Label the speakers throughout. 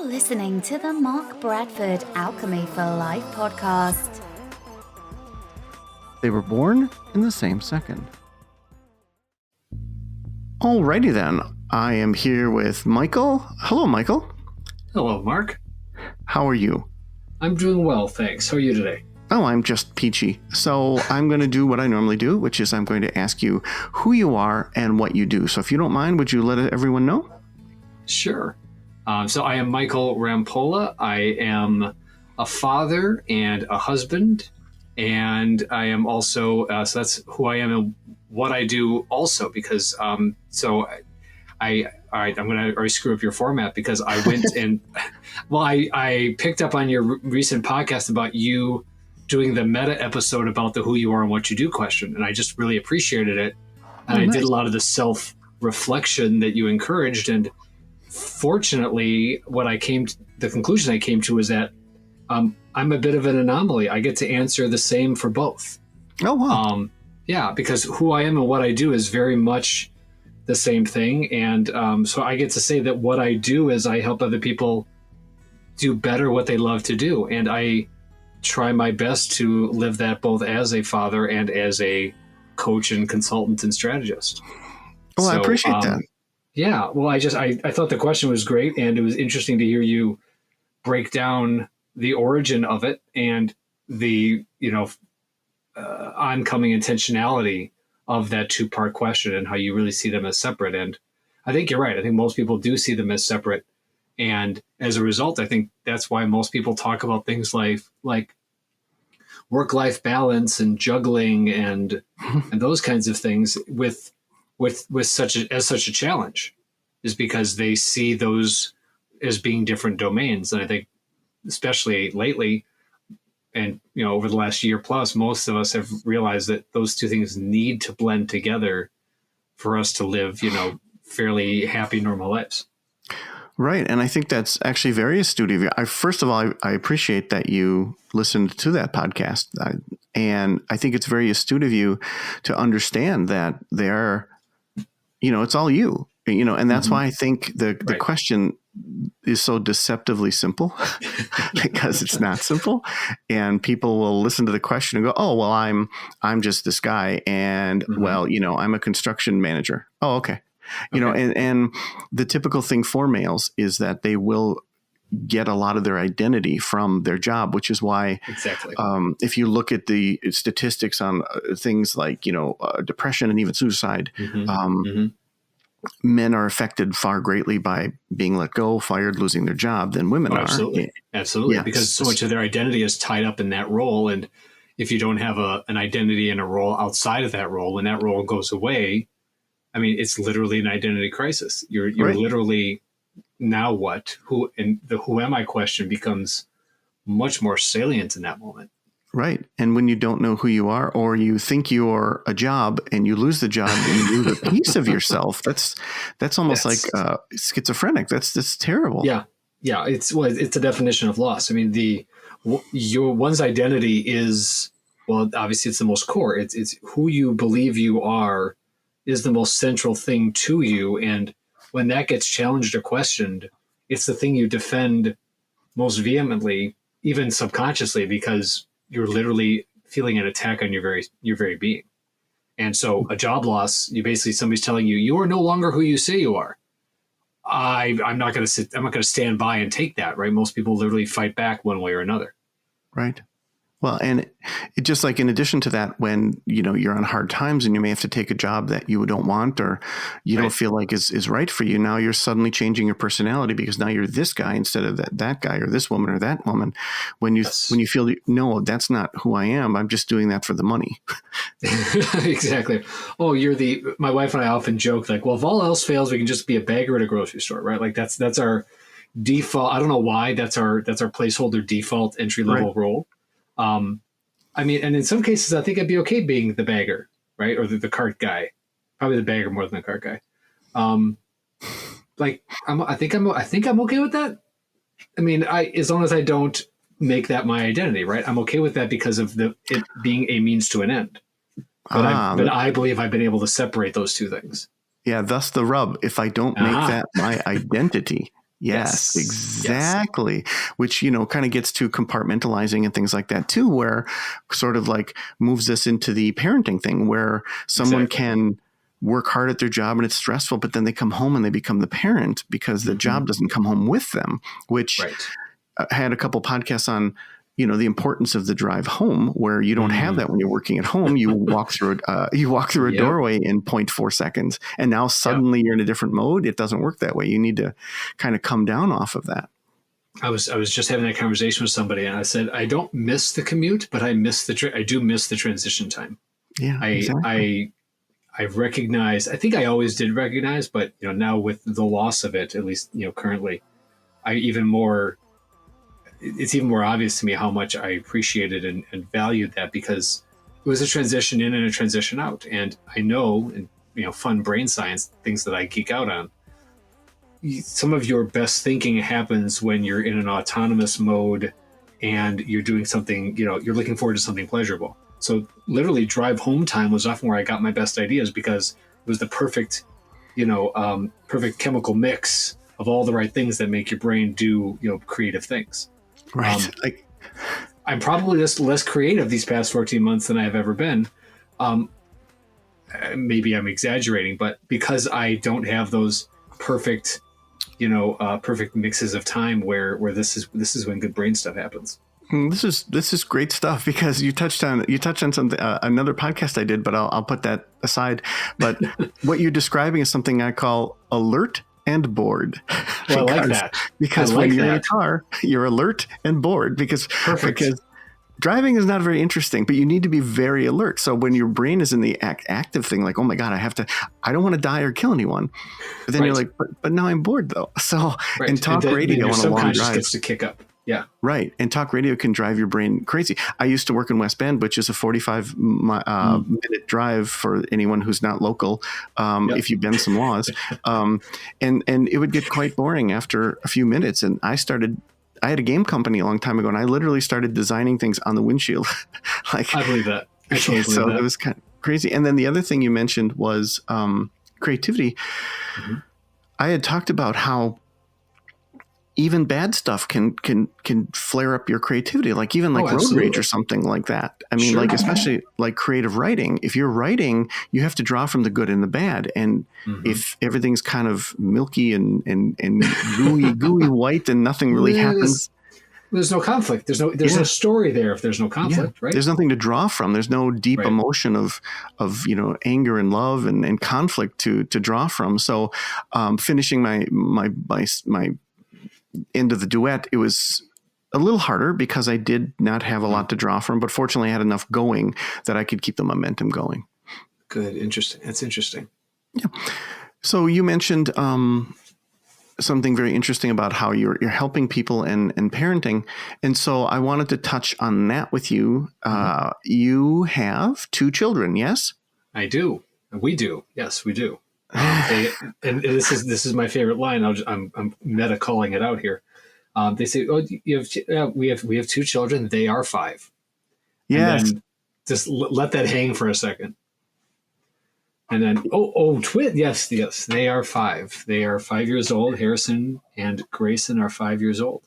Speaker 1: listening to the Mark Bradford Alchemy for Life podcast.
Speaker 2: They were born in the same second. Alrighty then, I am here with Michael. Hello, Michael.
Speaker 3: Hello, Mark.
Speaker 2: How are you?
Speaker 3: I'm doing well, thanks. How are you today?
Speaker 2: Oh, I'm just peachy. So I'm going to do what I normally do, which is I'm going to ask you who you are and what you do. So if you don't mind, would you let everyone know?
Speaker 3: Sure. So I am Michael Rampolla. I am a father and a husband, and I am also, so that's who I am and what I do also, because, I'm going to already screw up your format because I went and, well, I picked up on your recent podcast about you doing the meta episode about the who you are and what you do question, and I just really appreciated it. And
Speaker 2: nice.
Speaker 3: I did a lot of the self-reflection that you encouraged, and fortunately, the conclusion I came to is that I'm a bit of an anomaly. I get to answer the same for both.
Speaker 2: Oh, wow.
Speaker 3: Yeah, because who I am and what I do is very much the same thing. And so I get to say that what I do is I help other people do better what they love to do. And I try my best to live that both as a father and as a coach and consultant and strategist.
Speaker 2: Well, I appreciate that.
Speaker 3: Yeah, well, I thought the question was great, and it was interesting to hear you break down the origin of it and the oncoming intentionality of that two-part question and how you really see them as separate. And I think you're right. I think most people do see them as separate, and as a result, I think that's why most people talk about things like work-life balance and juggling and those kinds of things with such a challenge, is because they see those as being different domains. And I think especially lately and over the last year plus, most of us have realized that those two things need to blend together for us to live fairly happy, normal lives.
Speaker 2: Right. And I think that's actually very astute of you. First of all, I appreciate that you listened to that podcast. And I think it's very astute of you to understand that it's all you, and that's why I think the question is so deceptively simple because it's not simple. And people will listen to the question and go, oh, well, I'm just this guy. And I'm a construction manager. Oh, okay. And the typical thing for males is that they will get a lot of their identity from their job, which is why
Speaker 3: exactly.
Speaker 2: If you look at the statistics on things like, depression and even suicide, men are affected far greatly by being let go, fired, losing their job than women are.
Speaker 3: Absolutely. Yeah, because so much of their identity is tied up in that role. And if you don't have an identity and a role outside of that role, when that role goes away, I mean, it's literally an identity crisis. You're
Speaker 2: right.
Speaker 3: Literally, now what? Who am I question becomes much more salient in that moment.
Speaker 2: Right. And when you don't know who you are, or you think you're a job and you lose the job and you lose a piece of yourself, that's almost like schizophrenic. That's terrible.
Speaker 3: Yeah. Yeah. It's a definition of loss. I mean, one's identity is, well, obviously it's the most core. It's who you believe you are is the most central thing to you. And when that gets challenged or questioned, it's the thing you defend most vehemently, even subconsciously, because you're literally feeling an attack on your very being. And so a job loss, somebody's telling you, you are no longer who you say you are. I'm not going to stand by and take that, right? Most people literally fight back one way or another.
Speaker 2: Right. Well, and it just like in addition to that, when, you're on hard times and you may have to take a job that you don't want or you don't feel like is right for you. Now you're suddenly changing your personality because now you're this guy instead of that guy or this woman or that woman. When you feel, no, that's not who I am. I'm just doing that for the money.
Speaker 3: Exactly. Oh, my wife and I often joke like, well, if all else fails, we can just be a bagger at a grocery store, right? Like that's our default. I don't know why that's our placeholder default entry level role. I mean, and in some cases, I think I'd be okay being the bagger, right? Or the cart guy, probably the bagger more than the cart guy. I think I'm okay with that. I mean, as long as I don't make that my identity, right? I'm okay with that because of it being a means to an end. But I believe I've been able to separate those two things.
Speaker 2: Yeah. Thus the rub. If I don't make that my identity, Yes,
Speaker 3: Yes.
Speaker 2: exactly. Which, kind of gets to compartmentalizing and things like that too, where sort of like moves us into the parenting thing where someone
Speaker 3: Exactly.
Speaker 2: can work hard at their job and it's stressful, but then they come home and they become the parent because the job doesn't come home with them, which
Speaker 3: Right.
Speaker 2: I had a couple podcasts on, the importance of the drive home, where you don't have
Speaker 3: Mm.
Speaker 2: that when you're working at home. You walk through a
Speaker 3: Yep.
Speaker 2: doorway in 0.4 seconds, and now
Speaker 3: Yep.
Speaker 2: suddenly you're in a different mode. It doesn't work that way. You need to kind of come down off of that.
Speaker 3: I was just having that conversation with somebody, and I said, I don't miss the commute, but I do miss the transition time.
Speaker 2: Yeah,
Speaker 3: I
Speaker 2: exactly.
Speaker 3: I recognize. I think I always did recognize, but now with the loss of it, at least currently, it's even more obvious to me how much I appreciated and valued that, because it was a transition in and a transition out. And I know, and fun brain science things that I geek out on. Some of your best thinking happens when you're in an autonomous mode and you're doing something, you're looking forward to something pleasurable. So literally drive home time was often where I got my best ideas, because it was the perfect, perfect chemical mix of all the right things that make your brain do, creative things.
Speaker 2: Right.
Speaker 3: I'm probably just less creative these past 14 months than I've ever been. Maybe I'm exaggerating, but because I don't have those perfect, perfect mixes of time where this is when good brain stuff happens.
Speaker 2: This is great stuff, because you touched on something, another podcast I did, but I'll put that aside. But what you're describing is something I call alert and bored.
Speaker 3: Well, I like that.
Speaker 2: Because when you're in a car, you're alert and bored because driving is not very interesting, but you need to be very alert. So when your brain is in the active thing, like, oh my God, I don't want to die or kill anyone. But then you're like, but now I'm bored though. So, and talk radio on a long drive
Speaker 3: gets to kick up. Yeah.
Speaker 2: Right. And talk radio can drive your brain crazy. I used to work in West Bend, which is a 45-minute drive for anyone who's not local, if you bend some laws. And it would get quite boring after a few minutes. And I had a game company a long time ago, and I literally started designing things on the windshield.
Speaker 3: I believe that.
Speaker 2: So it was kind of crazy. And then the other thing you mentioned was creativity. Mm-hmm. I had talked about how even bad stuff can flare up your creativity, like even like road rage or something like that. I mean, like especially like creative writing. If you're writing, you have to draw from the good and the bad. And if everything's kind of milky and gooey white and nothing really happens,
Speaker 3: there's no conflict. There's no story there if there's no conflict, right?
Speaker 2: There's nothing to draw from. There's no deep emotion of anger and love and conflict to draw from. So finishing my end of the duet, it was a little harder because I did not have a lot to draw from, but fortunately I had enough going that I could keep the momentum going.
Speaker 3: Good. Interesting. That's interesting.
Speaker 2: Yeah. So you mentioned something very interesting about how you're helping people and parenting. And so I wanted to touch on that with you. You have 2 children, yes?
Speaker 3: I do. We do. Yes, we do. And this is my favorite line. I'm meta calling it out here. They say, "Oh, we have 2 children. They are 5."
Speaker 2: Yes.
Speaker 3: And then just let that hang for a second. And then, twin. Yes. They are 5. They are 5 years old. Harrison and Grayson are 5 years old,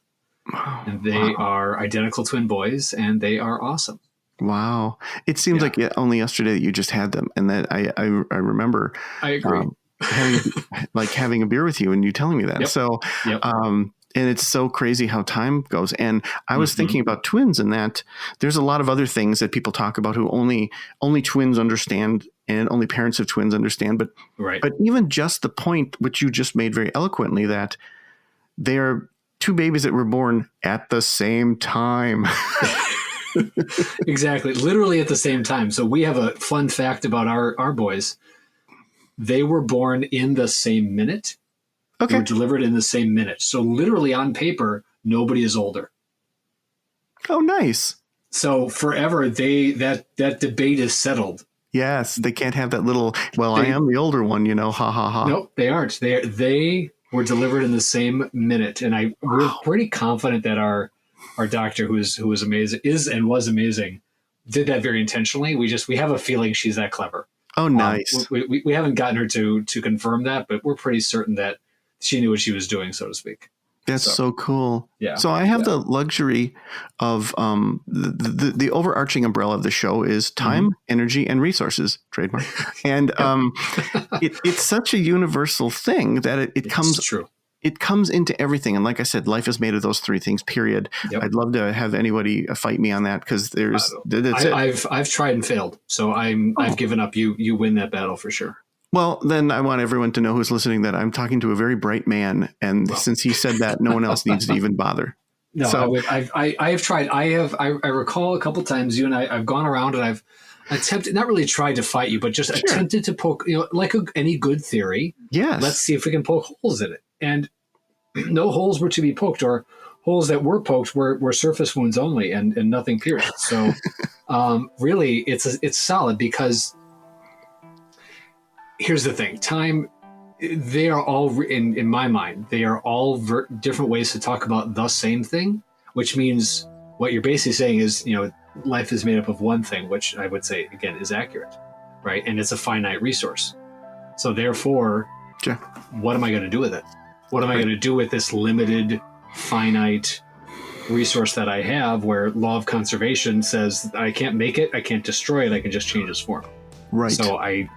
Speaker 3: and they are identical twin boys, and they are awesome.
Speaker 2: Wow. It seems like only yesterday that you just had them. And that I remember.
Speaker 3: I agree.
Speaker 2: Having a beer with you and you telling me that.
Speaker 3: Yep.
Speaker 2: So, and it's so crazy how time goes. And I was thinking about twins, and that there's a lot of other things that people talk about who only twins understand and only parents of twins understand. But even just the point, which you just made very eloquently, that they're 2 babies that were born at the same time.
Speaker 3: Exactly. Literally at the same time. So we have a fun fact about our boys. They were born in the same minute. Okay. They were delivered in the same minute. So literally on paper, nobody is older.
Speaker 2: Oh, nice.
Speaker 3: So forever, that debate is settled.
Speaker 2: Yes. They can't have that little, I am the older one, ha, ha, ha.
Speaker 3: Nope, they aren't. They were delivered in the same minute. And we're pretty confident that our doctor, who was amazing, was amazing, did that very intentionally. We have a feeling she's that clever.
Speaker 2: Oh, nice.
Speaker 3: We haven't gotten her to confirm that, but we're pretty certain that she knew what she was doing, so to speak.
Speaker 2: That's so cool.
Speaker 3: Yeah.
Speaker 2: So I have the luxury of the overarching umbrella of the show is time, energy, and resources, trademark. And it's such a universal thing that it comes
Speaker 3: true.
Speaker 2: It comes into everything. And like I said, life is made of those three things, period.
Speaker 3: Yep.
Speaker 2: I'd love to have anybody fight me on that because
Speaker 3: I've tried and failed. So I've given up. You win that battle for sure.
Speaker 2: Well, then I want everyone to know who's listening that I'm talking to a very bright man. And since he said that, no one else needs to even bother.
Speaker 3: No,
Speaker 2: so,
Speaker 3: I have tried. I recall a couple times you and I've gone around and I've attempted, not really tried to fight you, but just attempted to poke, like any good theory.
Speaker 2: Yes.
Speaker 3: Let's see if we can poke holes in it. And no holes were to be poked, or holes that were poked were surface wounds only and nothing pierced. So really it's solid because here's the thing. Time, they are all, in my mind, they are all different ways to talk about the same thing, which means what you're basically saying is, life is made up of one thing, which I would say, again, is accurate, right? And it's a finite resource. So therefore, what am I going to do with it? What am I going to do with this limited, finite resource that I have, where law of conservation says I can't make it, I can't destroy it, I can just change its form.
Speaker 2: Right.
Speaker 3: So I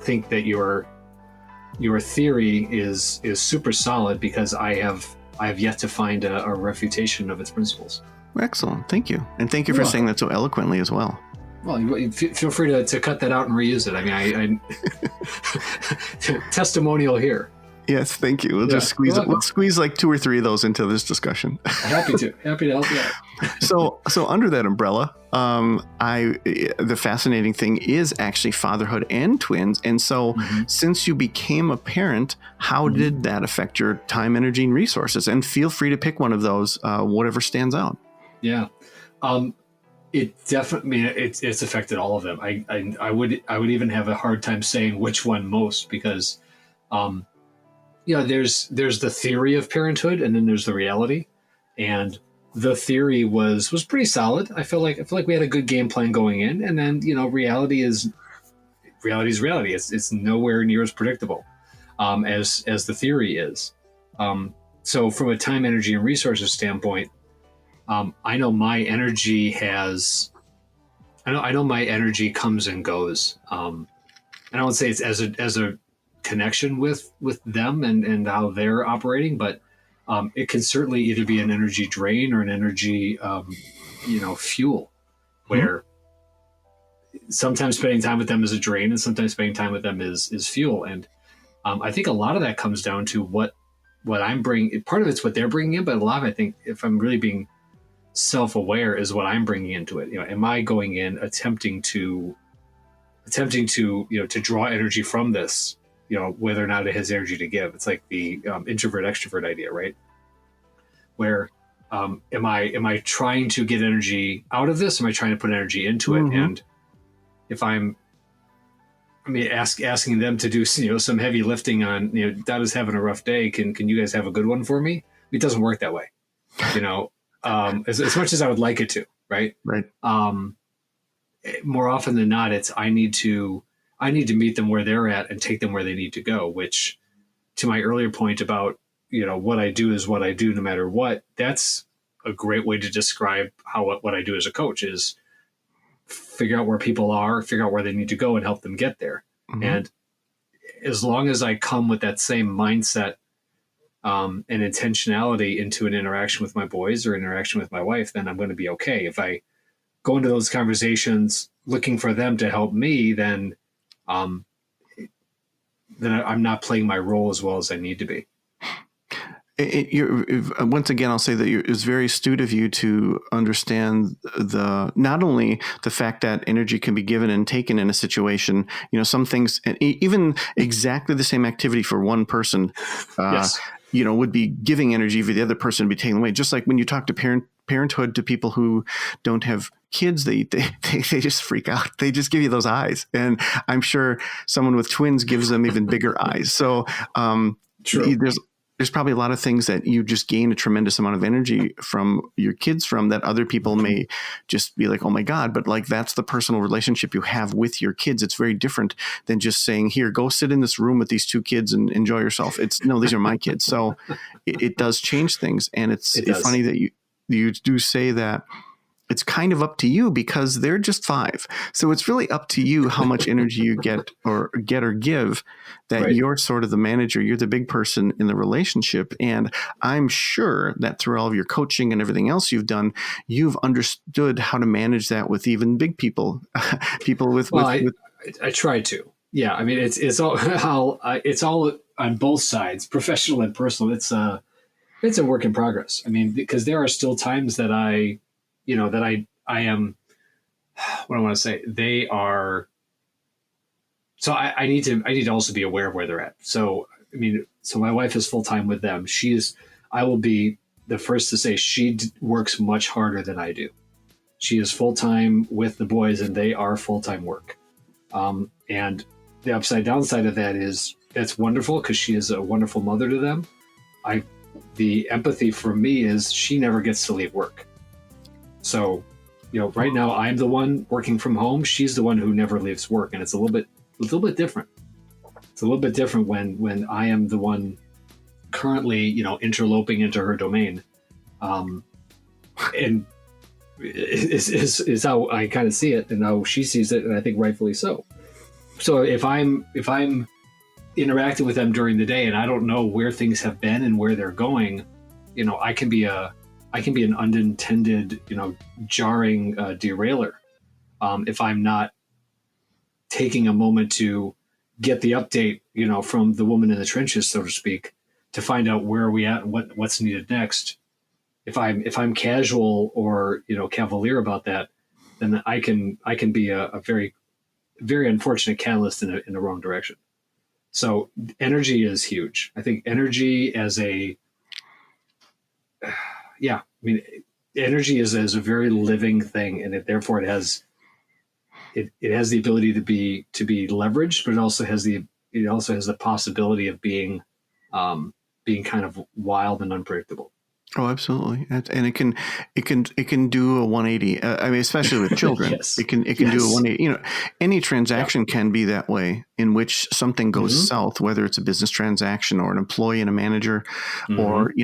Speaker 3: think that your theory is super solid because I have yet to find a refutation of its principles. Excellent.
Speaker 2: Thank you. And thank you for saying that so eloquently as well.
Speaker 3: Well, feel free to cut that out and reuse it. I mean, I testimonial here.
Speaker 2: Yes, thank you. We'll just squeeze like 2 or 3 of those into this discussion. Happy to help you out. So under that umbrella, the fascinating thing is actually fatherhood and twins. And so since you became a parent, how did that affect your time, energy, and resources? And feel free to pick one of those, whatever stands out. Yeah.
Speaker 3: It definitely, it's affected all of them. I would even have a hard time saying which one most, because, there's the theory of parenthood and then there's the reality. And the theory was pretty solid. I feel like we had a good game plan going in, and then, reality is reality. It's nowhere near as predictable, as the theory is. So from a time, energy, and resources standpoint, I know my energy my energy comes and goes. And I won't say it's as a connection with them and how they're operating, but it can certainly either be an energy drain or an energy, fuel, where sometimes spending time with them is a drain and sometimes spending time with them is fuel. And I think a lot of that comes down to what I'm bringing. Part of it's what they're bringing in, but a lot of it, I think, if I'm really being self-aware, is what I'm bringing into it. Am I going in attempting to draw energy from this, whether or not it has energy to give? It's like the introvert extrovert idea, right? Where am I trying to get energy out of this? Am I trying to put energy into it? And if asking them to do some heavy lifting on, Dada's having a rough day, can you guys have a good one for me? It doesn't work that way, as much as I would like it to, right?
Speaker 2: Right.
Speaker 3: More often than not, it's I need to meet them where they're at and take them where they need to go, which, to my earlier point about, what I do is what I do no matter what, that's a great way to describe what I do as a coach is figure out where people are, figure out where they need to go and help them get there. And as long as I come with that same mindset and intentionality into an interaction with my boys or interaction with my wife, then I'm going to be okay. If I go into those conversations looking for them to help me, then I'm not playing my role as well as I need to be.
Speaker 2: Once again, I'll say that it was very astute of you to understand not only the fact that energy can be given and taken in a situation, some things, and even exactly the same activity for one person, would be giving energy for the other person to be taken away. Just like when you talk to parenthood to people who don't have kids, they just freak out. They just give you those eyes. And I'm sure someone with twins gives them even bigger eyes. So
Speaker 3: True.
Speaker 2: there's probably a lot of things that you just gain a tremendous amount of energy from your kids from that other people may just be like, oh my God, but like that's the personal relationship you have with your kids. It's very different than just saying, here, go sit in this room with these two kids and enjoy yourself. It's no, these are my kids. So it does change things. And it's funny that you do say that it's kind of up to you because they're just 5. So it's really up to you how much energy you get or give, that
Speaker 3: Right.
Speaker 2: you're sort of the manager. You're the big person in the relationship. And I'm sure that through all of your coaching and everything else you've done, you've understood how to manage that with even big people,
Speaker 3: I try to. Yeah. I mean, it's all it's all on both sides, professional and personal. It's a work in progress. I mean, because there are still times that I am, what I want to say, they are. So I need to also be aware of where they're at. So, I mean, so my wife is full time with them. I will be the first to say she works much harder than I do. She is full time with the boys and they are full time work. And the upside downside of that is that's wonderful because she is a wonderful mother to them. The empathy for me is she never gets to leave work. So, right now I'm the one working from home. She's the one who never leaves work. And it's a little bit different. It's a little bit different when I am the one currently, interloping into her domain. And is how I kind of see it and how she sees it. And I think rightfully so. So if I'm interacting with them during the day and I don't know where things have been and where they're going, I can be an unintended, jarring derailer if I'm not taking a moment to get the update, from the woman in the trenches, so to speak, to find out where are we at and what's needed next. If I'm casual or cavalier about that, then I can be a very, very unfortunate catalyst in the wrong direction. So energy is huge. I think energy as energy is a very living thing, and therefore it has the ability to be leveraged, but it also has the possibility of being kind of wild and unpredictable.
Speaker 2: Oh, absolutely, and it can do a 180. I mean, especially with children,
Speaker 3: Yes.
Speaker 2: it can do a 180. Any transaction can be that way, in which something goes south, whether it's a business transaction or an employee and a manager, or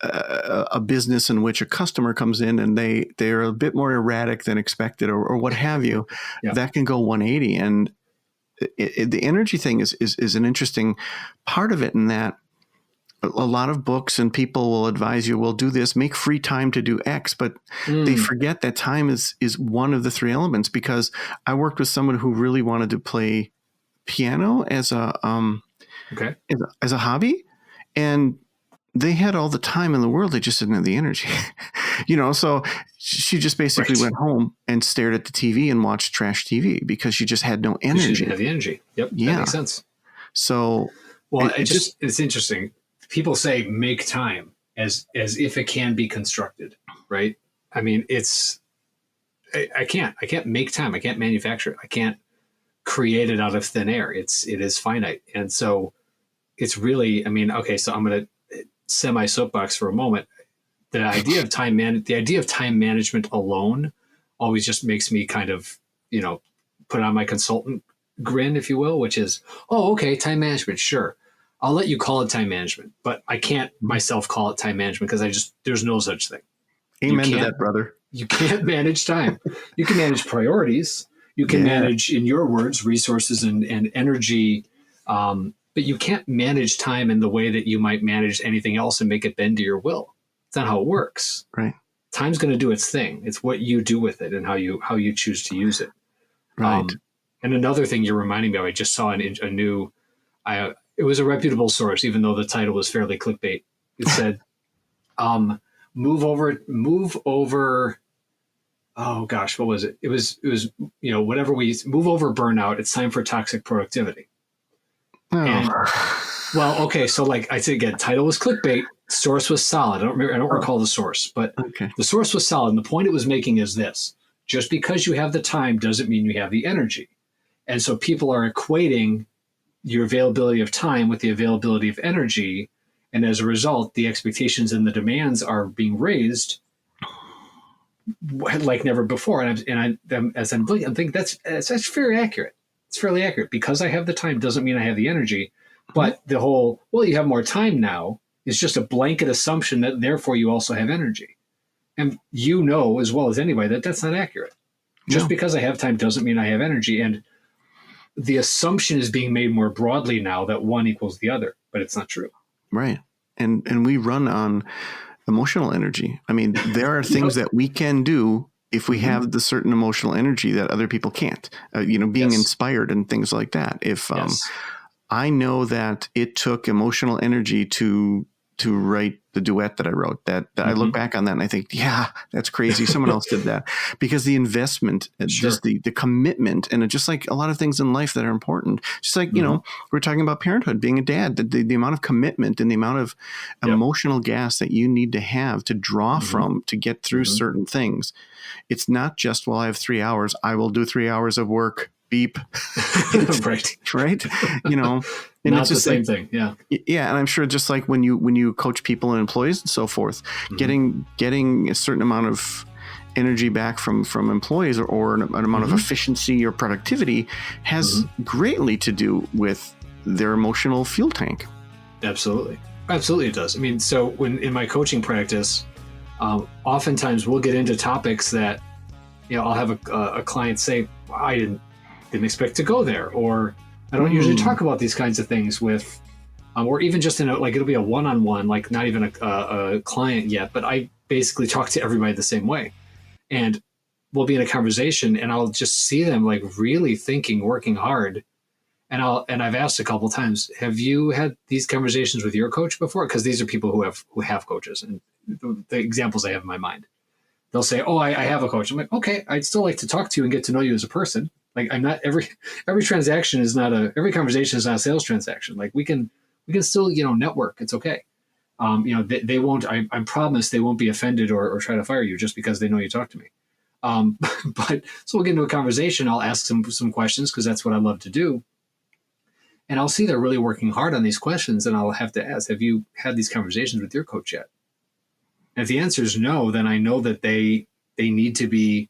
Speaker 2: a business in which a customer comes in and they're a bit more erratic than expected, or what have you. That can go 180, and the energy thing is an interesting part of it, in that a lot of books and people will advise you, well, do this, make free time to do X, but they forget that time is one of the 3 elements. Because I worked with someone who really wanted to play piano as a hobby, and they had all the time in the world. They just didn't have the energy, so she just basically went home and stared at the TV and watched trash TV because she just had no energy.
Speaker 3: She didn't have the energy. Yep. Yeah. That makes sense.
Speaker 2: So,
Speaker 3: well, it's interesting. People say make time as if it can be constructed, right? I mean, I can't make time. I can't manufacture it. I can't create it out of thin air. It is finite. And so it's really, I mean, okay, so I'm going to semi soapbox for a moment. The idea of time management alone always just makes me kind of, put on my consultant grin, if you will, which is, oh, okay, time management. Sure. I'll let you call it time management, but I can't myself call it time management because there's no such thing.
Speaker 2: Amen to that, brother.
Speaker 3: You can't manage time. You can manage priorities. You can manage, in your words, resources and energy. But you can't manage time in the way that you might manage anything else and make it bend to your will. It's not how it works.
Speaker 2: Right.
Speaker 3: Time's going to do its thing. It's what you do with it and how you choose to use it.
Speaker 2: Right.
Speaker 3: And another thing you're reminding me of, I just saw a new, it was a reputable source, even though the title was fairly clickbait. It said, move over. Oh gosh, what was it? It was, whatever move over burnout. It's time for toxic productivity.
Speaker 2: Oh.
Speaker 3: And, well, okay. So like I said, again, title was clickbait. Source was solid. I don't recall the source, but the source was solid. And the point it was making is this: just because you have the time doesn't mean you have the energy. And so people are equating your availability of time with the availability of energy. And as a result, the expectations and the demands are being raised like never before. And as I'm thinking that's very accurate. It's fairly accurate. Because I have the time doesn't mean I have the energy. But the whole, well, you have more time now is just a blanket assumption that therefore you also have energy. And you know as well as anybody that that's not accurate. Just because I have time doesn't mean I have energy. And the assumption is being made more broadly now that one equals the other, but it's not true.
Speaker 2: Right. And we run on emotional energy. I mean, there are things that we can do if we have the certain emotional energy that other people can't, being inspired and things like that. If I know that it took emotional energy to write the duet that I wrote, that I look back on that and I think, yeah, that's crazy. Someone else did that, because the investment, just the commitment, and just like a lot of things in life that are important, just like, we're talking about parenthood, being a dad, the amount of commitment and the amount of emotional gas that you need to have to draw from to get through certain things. It's not just, well, I have 3 hours. I will do 3 hours of work. Beep.
Speaker 3: Right.
Speaker 2: And
Speaker 3: not
Speaker 2: it's
Speaker 3: the
Speaker 2: just
Speaker 3: same thing. Yeah.
Speaker 2: Yeah. And I'm sure just like when you coach people and employees and so forth, getting a certain amount of energy back from employees or an amount of efficiency or productivity has greatly to do with their emotional fuel tank.
Speaker 3: Absolutely. Absolutely. It does. I mean, so when in my coaching practice, oftentimes we'll get into topics that, I'll have a client say, I didn't expect to go there, or I don't usually talk about these kinds of things with, or even just in it'll be a one-on-one, like not even a client yet, but I basically talk to everybody the same way. And we'll be in a conversation and I'll just see them like really thinking, working hard. And I've asked a couple of times, have you had these conversations with your coach before? Because these are people who have coaches, and the examples I have in my mind. They'll say, oh, I have a coach. I'm like, okay, I'd still like to talk to you and get to know you as a person. Like, I'm not every transaction is not every conversation is not a sales transaction. Like we can still, network. It's okay. They won't, I promise they won't be offended or try to fire you just because they know you talk to me. But so we'll get into a conversation. I'll ask some questions because that's what I love to do. And I'll see they're really working hard on these questions. And I'll have to ask, have you had these conversations with your coach yet? And if the answer is no, then I know that they need to be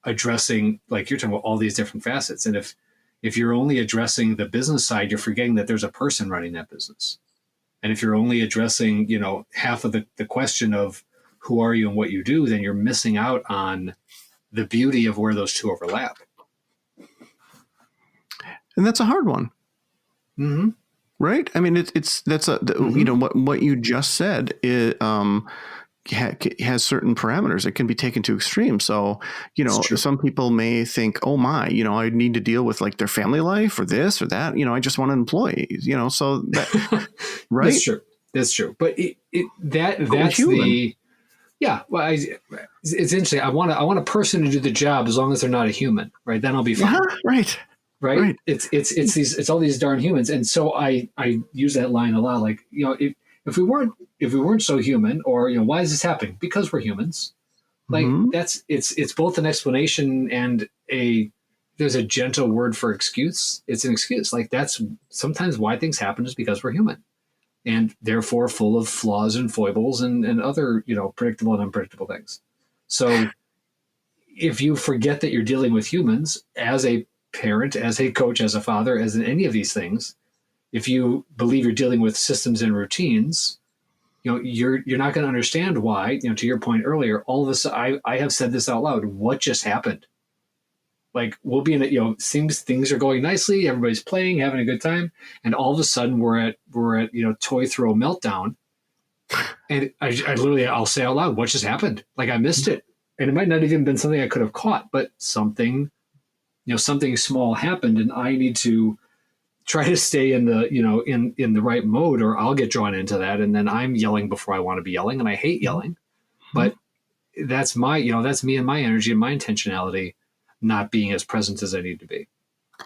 Speaker 3: addressing, like you're talking about, all these different facets. And if you're only addressing the business side, you're forgetting that there's a person running that business. And if you're only addressing, half of the question of who are you and what you do, then you're missing out on the beauty of where those two overlap.
Speaker 2: And that's a hard one.
Speaker 3: Mm-hmm.
Speaker 2: Right? I mean, what you just said is, has certain parameters. It can be taken to extremes. So, some people may think, oh my, I need to deal with like their family life or this or that. I just want an employee, so that, right.
Speaker 3: That's true. But that's the, well, it's interesting. I want a person to do the job as long as they're not a human, right? Then I'll be fine.
Speaker 2: Yeah, right.
Speaker 3: Right. It's all these darn humans. And so I use that line a lot. Like, if we weren't so human, or, why is this happening? Because we're humans. Like it's both an explanation and there's a gentle word for excuse. It's an excuse. Like that's sometimes why things happen is because we're human, and therefore full of flaws and foibles and other, predictable and unpredictable things. So if you forget that you're dealing with humans as a parent, as a coach, as a father, as in any of these things, if you believe you're dealing with systems and routines, you're not going to understand why, to your point earlier, all of a sudden, I have said this out loud. What just happened? Like we'll be in it, seems things are going nicely. Everybody's playing, having a good time. And all of a sudden we're at toy throw meltdown. And I'll say out loud, what just happened? Like I missed it. And it might not even been something I could have caught, but something small happened, and I need to try to stay in the, in the right mode, or I'll get drawn into that. And then I'm yelling before I want to be yelling, and I hate yelling, but that's that's me and my energy and my intentionality not being as present as I need to be.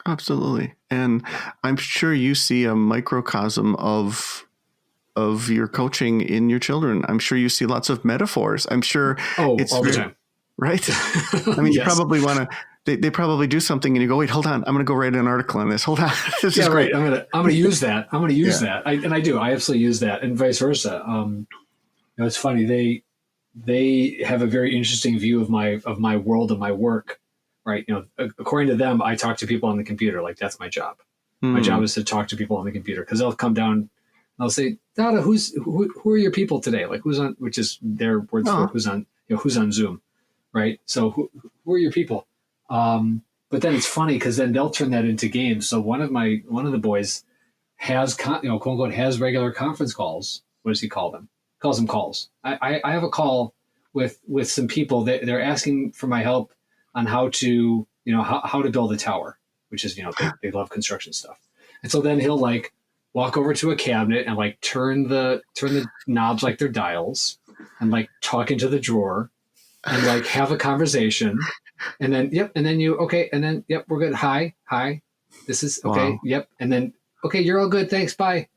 Speaker 2: Absolutely. And I'm sure you see a microcosm of your coaching in your children. I'm sure you see lots of metaphors. I'm sure
Speaker 3: it's all the time.
Speaker 2: Right. I mean,
Speaker 3: Yes.
Speaker 2: You probably want to they probably do something and you go, wait, hold on. I'm going to go write an article on this. Hold on. This is
Speaker 3: right.
Speaker 2: great.
Speaker 3: I'm going to use that. I'm going to use that. I do. I absolutely use that, and vice versa. It's funny. They have a very interesting view of my world and my work, right? According to them, I talk to people on the computer. Like, that's my job. My job is to talk to people on the computer, because they'll come down and they'll say, Dada, who are your people today? Like, who's on, which is their words for who's on Zoom, right? So who are your people? But then it's funny, because then they'll turn that into games. So one of the boys has, quote unquote, has regular conference calls. What does he call them? Calls them calls. I have a call with some people that they're asking for my help on how to, how to build a tower, which is, they love construction stuff. And so then he'll like walk over to a cabinet and like turn the knobs like they're dials, and like talk into the drawer and like have a conversation. And then, yep. And then okay. And then, yep, we're good. Hi. This is okay. Wow. Yep. And then, okay, you're all good. Thanks. Bye.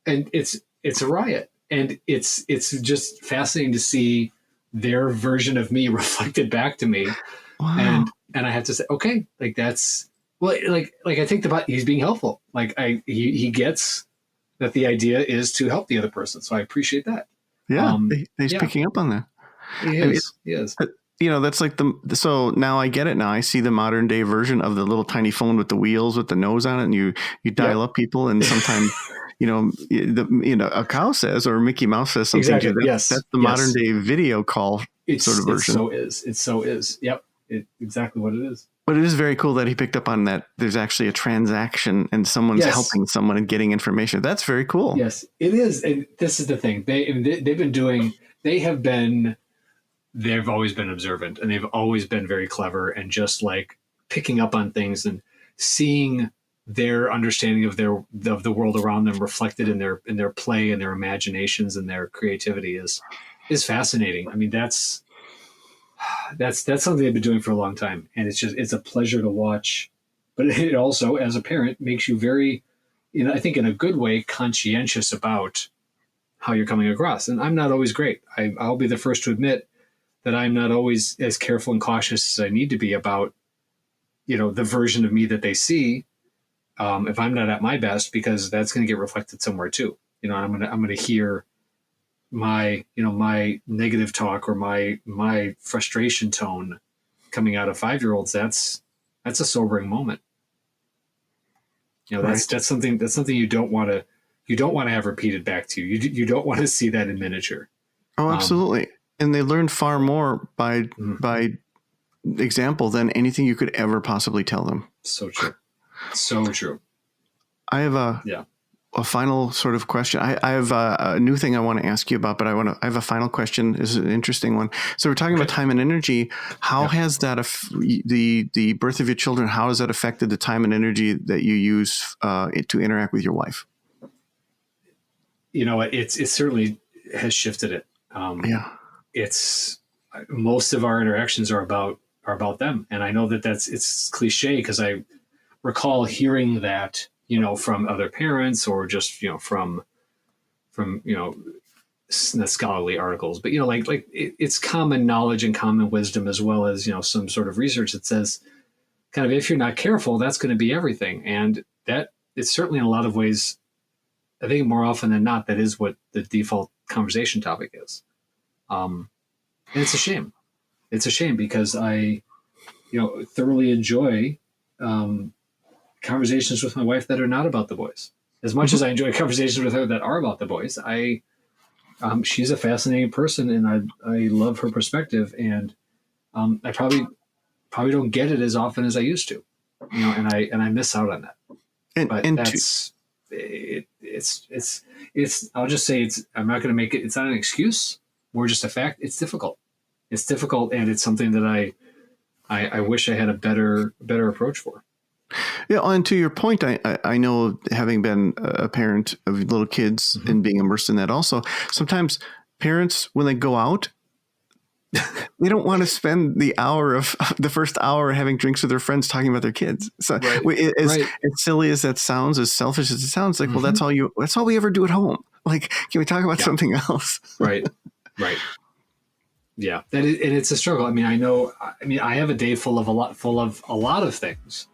Speaker 3: And it's a riot. And it's just fascinating to see their version of me reflected back to me. Wow. And I have to say, okay, like that's, well, like I think he's being helpful. Like he gets that the idea is to help the other person. So I appreciate that.
Speaker 2: Yeah. He's picking up on that.
Speaker 3: He is.
Speaker 2: That's like so now I get it. Now I see the modern day version of the little tiny phone with the wheels with the nose on it, and you dial up people, and sometimes a cow says, or Mickey Mouse says something.
Speaker 3: Exactly.
Speaker 2: That's the modern day video call sort of version.
Speaker 3: It so is. Yep. Exactly what it is.
Speaker 2: But it is very cool that he picked up on that. There's actually a transaction and someone's helping someone and getting information. That's very cool.
Speaker 3: Yes, it is. And this is the thing. They've always been observant, and they've always been very clever, and just like picking up on things and seeing their understanding of the world around them reflected in their play and their imaginations and their creativity is fascinating. I mean, that's something they've been doing for a long time, and it's a pleasure to watch. But it also, as a parent, makes you very, I think in a good way, conscientious about how you're coming across. And I'm not always great. I'll be the first to admit that I'm not always as careful and cautious as I need to be about, the version of me that they see. If I'm not at my best, because that's going to get reflected somewhere too. I'm going to hear my negative talk or my frustration tone coming out of 5-year-olds. That's a sobering moment. That's something you don't want to have repeated back to you. You don't want to see that in miniature.
Speaker 2: Oh, absolutely. And they learn far more by example than anything you could ever possibly tell them. So true.
Speaker 3: So true.
Speaker 2: I have a final sort of question. I have a new thing I want to ask you about, but I have a final question. This is an interesting one. So we're talking about time and energy. How has that the birth of your children? How has that affected the time and energy that you use to interact with your wife?
Speaker 3: It certainly has shifted it. It's most of our interactions are about them, and I know it's cliche, because I recall hearing that from other parents, or just from scholarly articles, but it's common knowledge and common wisdom, as well as some sort of research that says kind of, if you're not careful, that's going to be everything. And that it's certainly in a lot of ways, I think more often than not, that is what the default conversation topic is. And it's a shame. It's a shame, because I, thoroughly enjoy conversations with my wife that are not about the boys. As much as I enjoy conversations with her that are about the boys, she's a fascinating person, and I love her perspective, and I probably don't get it as often as I used to, and I miss out on that. I'll just say I'm not going to make it. It's not an excuse. More just a fact. It's difficult. It's difficult, and it's something that I wish I had a better approach for.
Speaker 2: Yeah, and to your point, I know, having been a parent of little kids and being immersed in that also, sometimes parents, when they go out, they don't want to spend the first hour having drinks with their friends talking about their kids. So as silly as that sounds, as selfish as it sounds, like, well, that's all we ever do at home. Like, can we talk about something else?
Speaker 3: Right. Yeah, and it's a struggle. I mean, I know. I mean, I have a day full of a lot of things,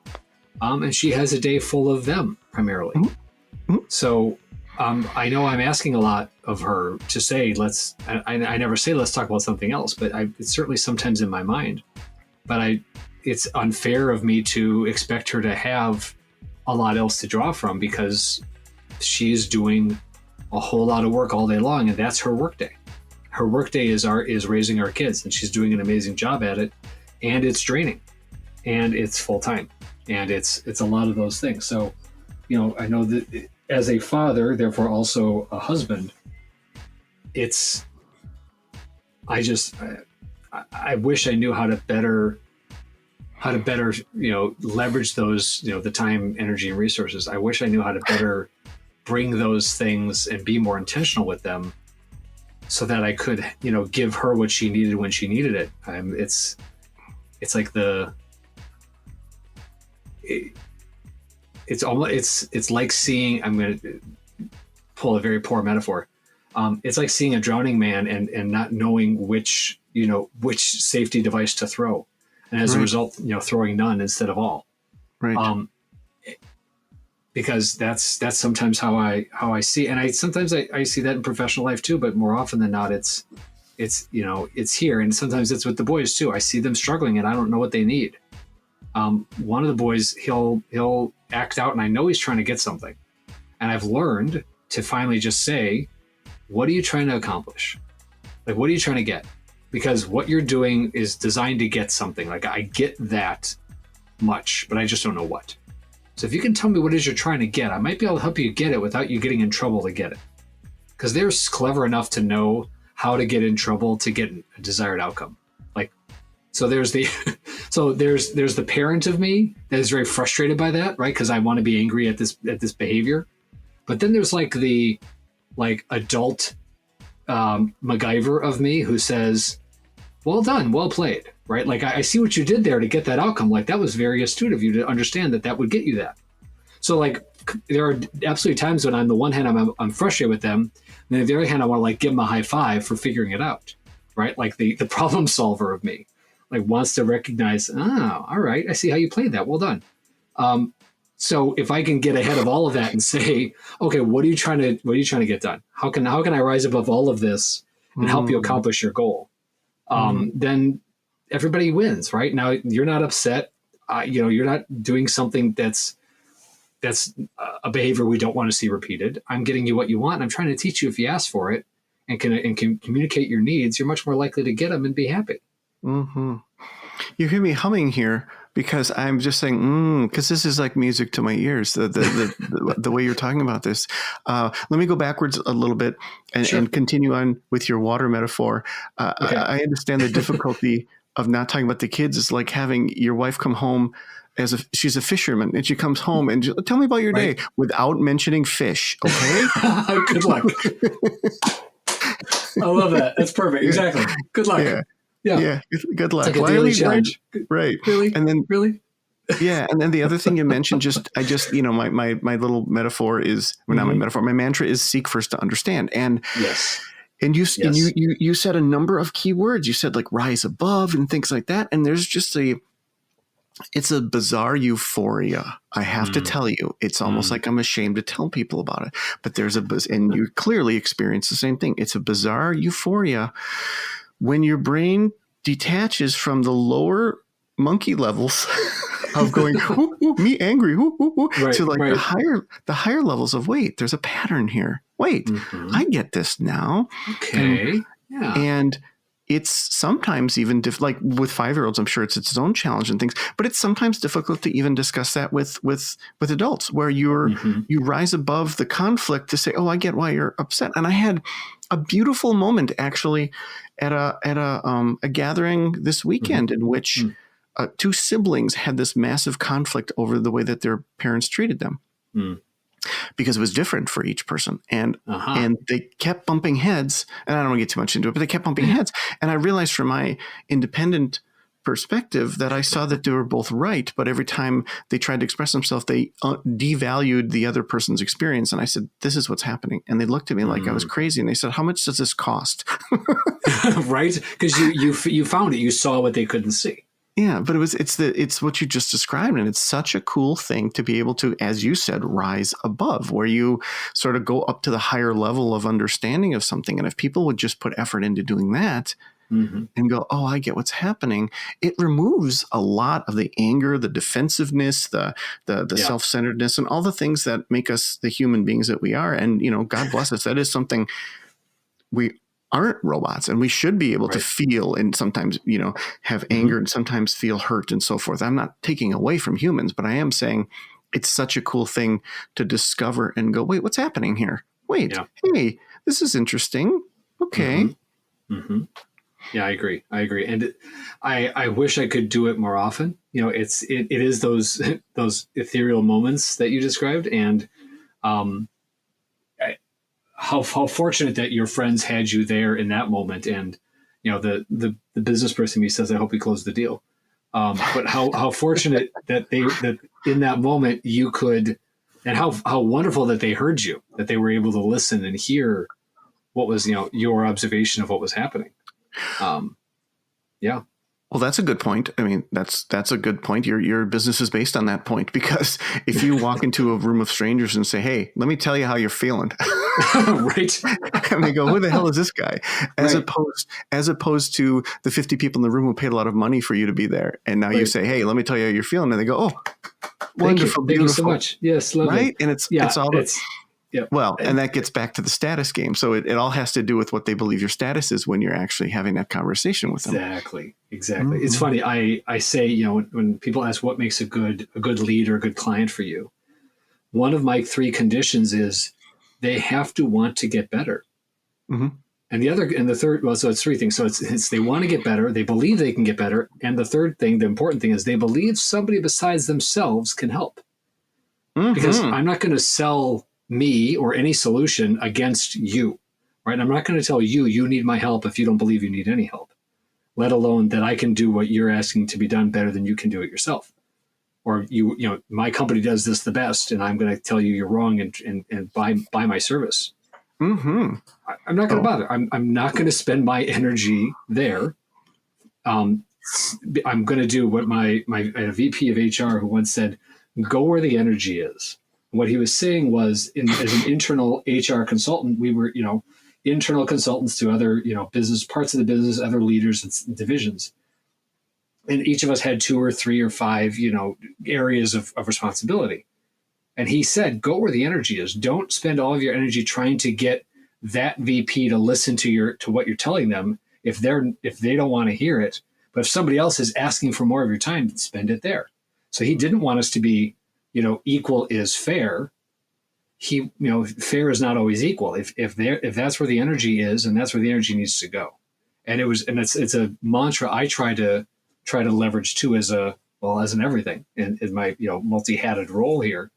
Speaker 3: and she has a day full of them primarily.
Speaker 2: Mm-hmm.
Speaker 3: So, I know I'm asking a lot of her to say, let's. I never say let's talk about something else, but it's certainly sometimes in my mind. But it's unfair of me to expect her to have a lot else to draw from because she's doing a whole lot of work all day long, and that's her work day. Her workday is raising our kids, and she's doing an amazing job at it, and it's draining, and it's full time, and it's a lot of those things. So, I know that as a father, therefore also a husband, I wish I knew how to better leverage those, the time, energy, and resources. I wish I knew how to better bring those things and be more intentional with them, so that I could, give her what she needed when she needed it. It's like it's like seeing. I'm going to pull a very poor metaphor. It's like seeing a drowning man and not knowing which safety device to throw, and as a result, throwing none instead of all.
Speaker 2: Right.
Speaker 3: Because that's sometimes how I see, and I sometimes see that in professional life too, but more often than not, it's here, and sometimes it's with the boys too. I see them struggling, and I don't know what they need. One of the boys, he'll act out, and I know he's trying to get something, and I've learned to finally just say, "What are you trying to accomplish? Like, what are you trying to get? Because what you're doing is designed to get something. Like, I get that much, but I just don't know what." So if you can tell me what it is you're trying to get, I might be able to help you get it without you getting in trouble to get it. Because they're clever enough to know how to get in trouble to get a desired outcome. Like, so there's the there's the parent of me that is very frustrated by that, right? Because I want to be angry at this behavior. But then there's the adult MacGyver of me who says, "Well done, well played." Right? Like, I see what you did there to get that outcome. Like, that was very astute of you to understand that would get you that. So, there are absolutely times when on the one hand, I'm frustrated with them. And on the other hand, I want to give them a high five for figuring it out. Right? Like the problem solver of me, wants to recognize, oh, all right, I see how you played that. Well done. So if I can get ahead of all of that and say, okay, what are you trying to get done? How can I rise above all of this and help you accomplish your goal? Then everybody wins, right? Now you're not upset. You're not doing something that's a behavior we don't want to see repeated. I'm getting you what you want. And I'm trying to teach you, if you ask for it and can communicate your needs, you're much more likely to get them and be happy.
Speaker 2: Mm-hmm. You hear me humming here because I'm just saying, because this is like music to my ears, the way you're talking about this. Let me go backwards a little bit and continue on with your water metaphor. Okay. I understand the difficulty of not talking about the kids. Is like having your wife come home she's a fisherman, and she comes home and tell me about your day without mentioning fish. Okay.
Speaker 3: Good luck. I love that. That's perfect. Exactly. Good luck.
Speaker 2: Yeah. Good luck.
Speaker 3: It's like a daily challenge.
Speaker 2: Right.
Speaker 3: Really?
Speaker 2: And then
Speaker 3: really?
Speaker 2: Yeah. And then the other thing you mentioned, my little metaphor is, not my metaphor, my mantra is seek first to understand. And
Speaker 3: yes.
Speaker 2: And you said a number of key words. You said rise above and things like that. And there's just it's a bizarre euphoria. I have to tell you, it's almost like I'm ashamed to tell people about it, but and you clearly experience the same thing. It's a bizarre euphoria when your brain detaches from the lower monkey levels of going, ooh, ooh, me angry, ooh, ooh, ooh, to the higher levels of, wait, there's a pattern here. Wait, I get this now.
Speaker 3: Okay.
Speaker 2: And it's sometimes even like with 5-year-olds, I'm sure it's its own challenge and things, but it's sometimes difficult to even discuss that with adults, where you rise above the conflict to say, oh, I get why you're upset. And I had a beautiful moment actually at a gathering this weekend in which two siblings had this massive conflict over the way that their parents treated them. Because it was different for each person. And they kept bumping heads. And I don't want to get too much into it, but they kept bumping heads. And I realized from my independent perspective that I saw that they were both right. But every time they tried to express themselves, they devalued the other person's experience. And I said, this is what's happening. And they looked at me like I was crazy. And they said, how much does this cost?
Speaker 3: Right? Because you found it. You saw what they couldn't see.
Speaker 2: Yeah, but it's what you just described, and it's such a cool thing to be able to, as you said, rise above, where you sort of go up to the higher level of understanding of something. And if people would just put effort into doing that and go, oh, I get what's happening, it removes a lot of the anger, the defensive-ness, the self-centeredness, and all the things that make us the human beings that we are. And, God bless us, that is something we aren't robots, and we should be able to feel and sometimes, have anger and sometimes feel hurt and so forth. I'm not taking away from humans, but I am saying it's such a cool thing to discover and go, wait, what's happening here? Wait, hey, this is interesting. Okay.
Speaker 3: Yeah, I agree. And I wish I could do it more often. It is those ethereal moments that you described. And, how fortunate that your friends had you there in that moment. And, the business person who says, I hope we close the deal. But how fortunate that in that moment you could, and how wonderful that they heard you, that they were able to listen and hear what was, your observation of what was happening. Yeah.
Speaker 2: Well, that's a good point. I mean, that's a good point. Your business is based on that point, because if you walk into a room of strangers and say, hey, let me tell you how you're feeling.
Speaker 3: Right.
Speaker 2: And they go, who the hell is this guy? As opposed to the 50 people in the room who paid a lot of money for you to be there. And now you say, hey, let me tell you how you're feeling. And they go, oh, wonderful,
Speaker 3: Thank
Speaker 2: beautiful.
Speaker 3: you so much. Yes. Lovely.
Speaker 2: Right. And it's all
Speaker 3: yeah.
Speaker 2: Well, and that gets back to the status game. So it all has to do with what they believe your status is when you're actually having that conversation with them.
Speaker 3: Exactly. It's funny. I say, when people ask what makes a good lead or a good client for you, one of my 3 conditions is they have to want to get better. And the third, well, so it's 3 things. So it's they want to get better. They believe they can get better. And the third thing, the important thing, is they believe somebody besides themselves can help. Because I'm not going to sell me or any solution against you, right? I'm not going to tell you need my help if you don't believe you need any help, let alone that I can do what you're asking to be done better than you can do it yourself. Or my company does this the best, and I'm going to tell you you're wrong and buy my service. I'm not going to bother. I'm not going to spend my energy there. I'm going to do what my VP of HR who once said, go where the energy is. What he was saying was, as an internal HR consultant, we were, internal consultants to other, business parts of the business, other leaders and divisions. And each of us had 2 or 3 or 5, areas of responsibility. And he said, go where the energy is. Don't spend all of your energy trying to get that VP to listen to what you're telling them if they don't want to hear it. But if somebody else is asking for more of your time, spend it there. So he didn't want us to be, equal is fair. Fair is not always equal. If that's where the energy is, and that's where the energy needs to go. And it's a mantra I try to leverage too, as an everything in my, multi-hatted role here,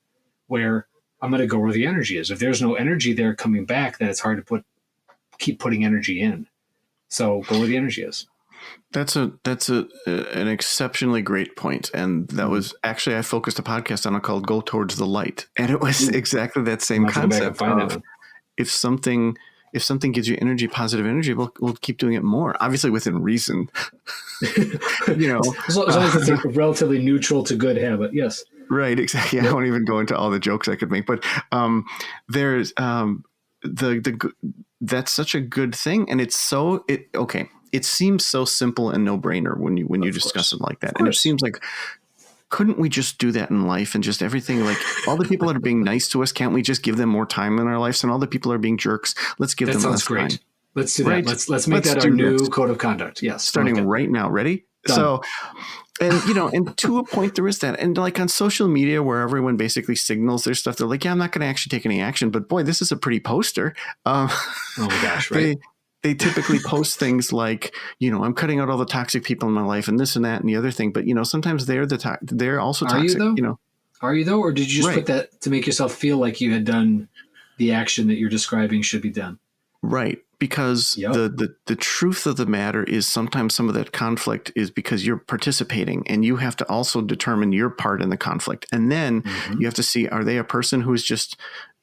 Speaker 3: where I'm going to go where the energy is. If there's no energy there coming back, then it's hard to keep putting energy in. So go where the energy is.
Speaker 2: That's an exceptionally great point. And that was actually, I focused a podcast on it called Go Towards the Light. And it was exactly that same concept of if something gives you energy, positive energy, we'll keep doing it more, obviously within reason.
Speaker 3: As long as it's a relatively neutral to good habit. Yes.
Speaker 2: Right. Exactly. I won't even go into all the jokes I could make, but there's that's such a good thing. And it seems so simple and no brainer when you discuss it like that. And it seems like, couldn't we just do that in life and just everything, like all the people that are being nice to us, can't we just give them more time in our lives? And all the people that are being jerks, let's give them less time. Great.
Speaker 3: Let's do that. Let's make that our new code of conduct. Yes.
Speaker 2: Starting right now. Ready? Done. So, and to a point there is that. And like on social media where everyone basically signals their stuff, they're like, yeah, I'm not going to actually take any action, but boy, this is a pretty poster. Oh
Speaker 3: my gosh. Right.
Speaker 2: They typically post things like, I'm cutting out all the toxic people in my life and this and that and the other thing. But, sometimes they're also toxic.
Speaker 3: Are you though? Are you though? Or did you just put that to make yourself feel like you had done the action that you're describing should be done?
Speaker 2: Right. Because the truth of the matter is sometimes some of that conflict is because you're participating and you have to also determine your part in the conflict. And then you have to see, are they a person who's just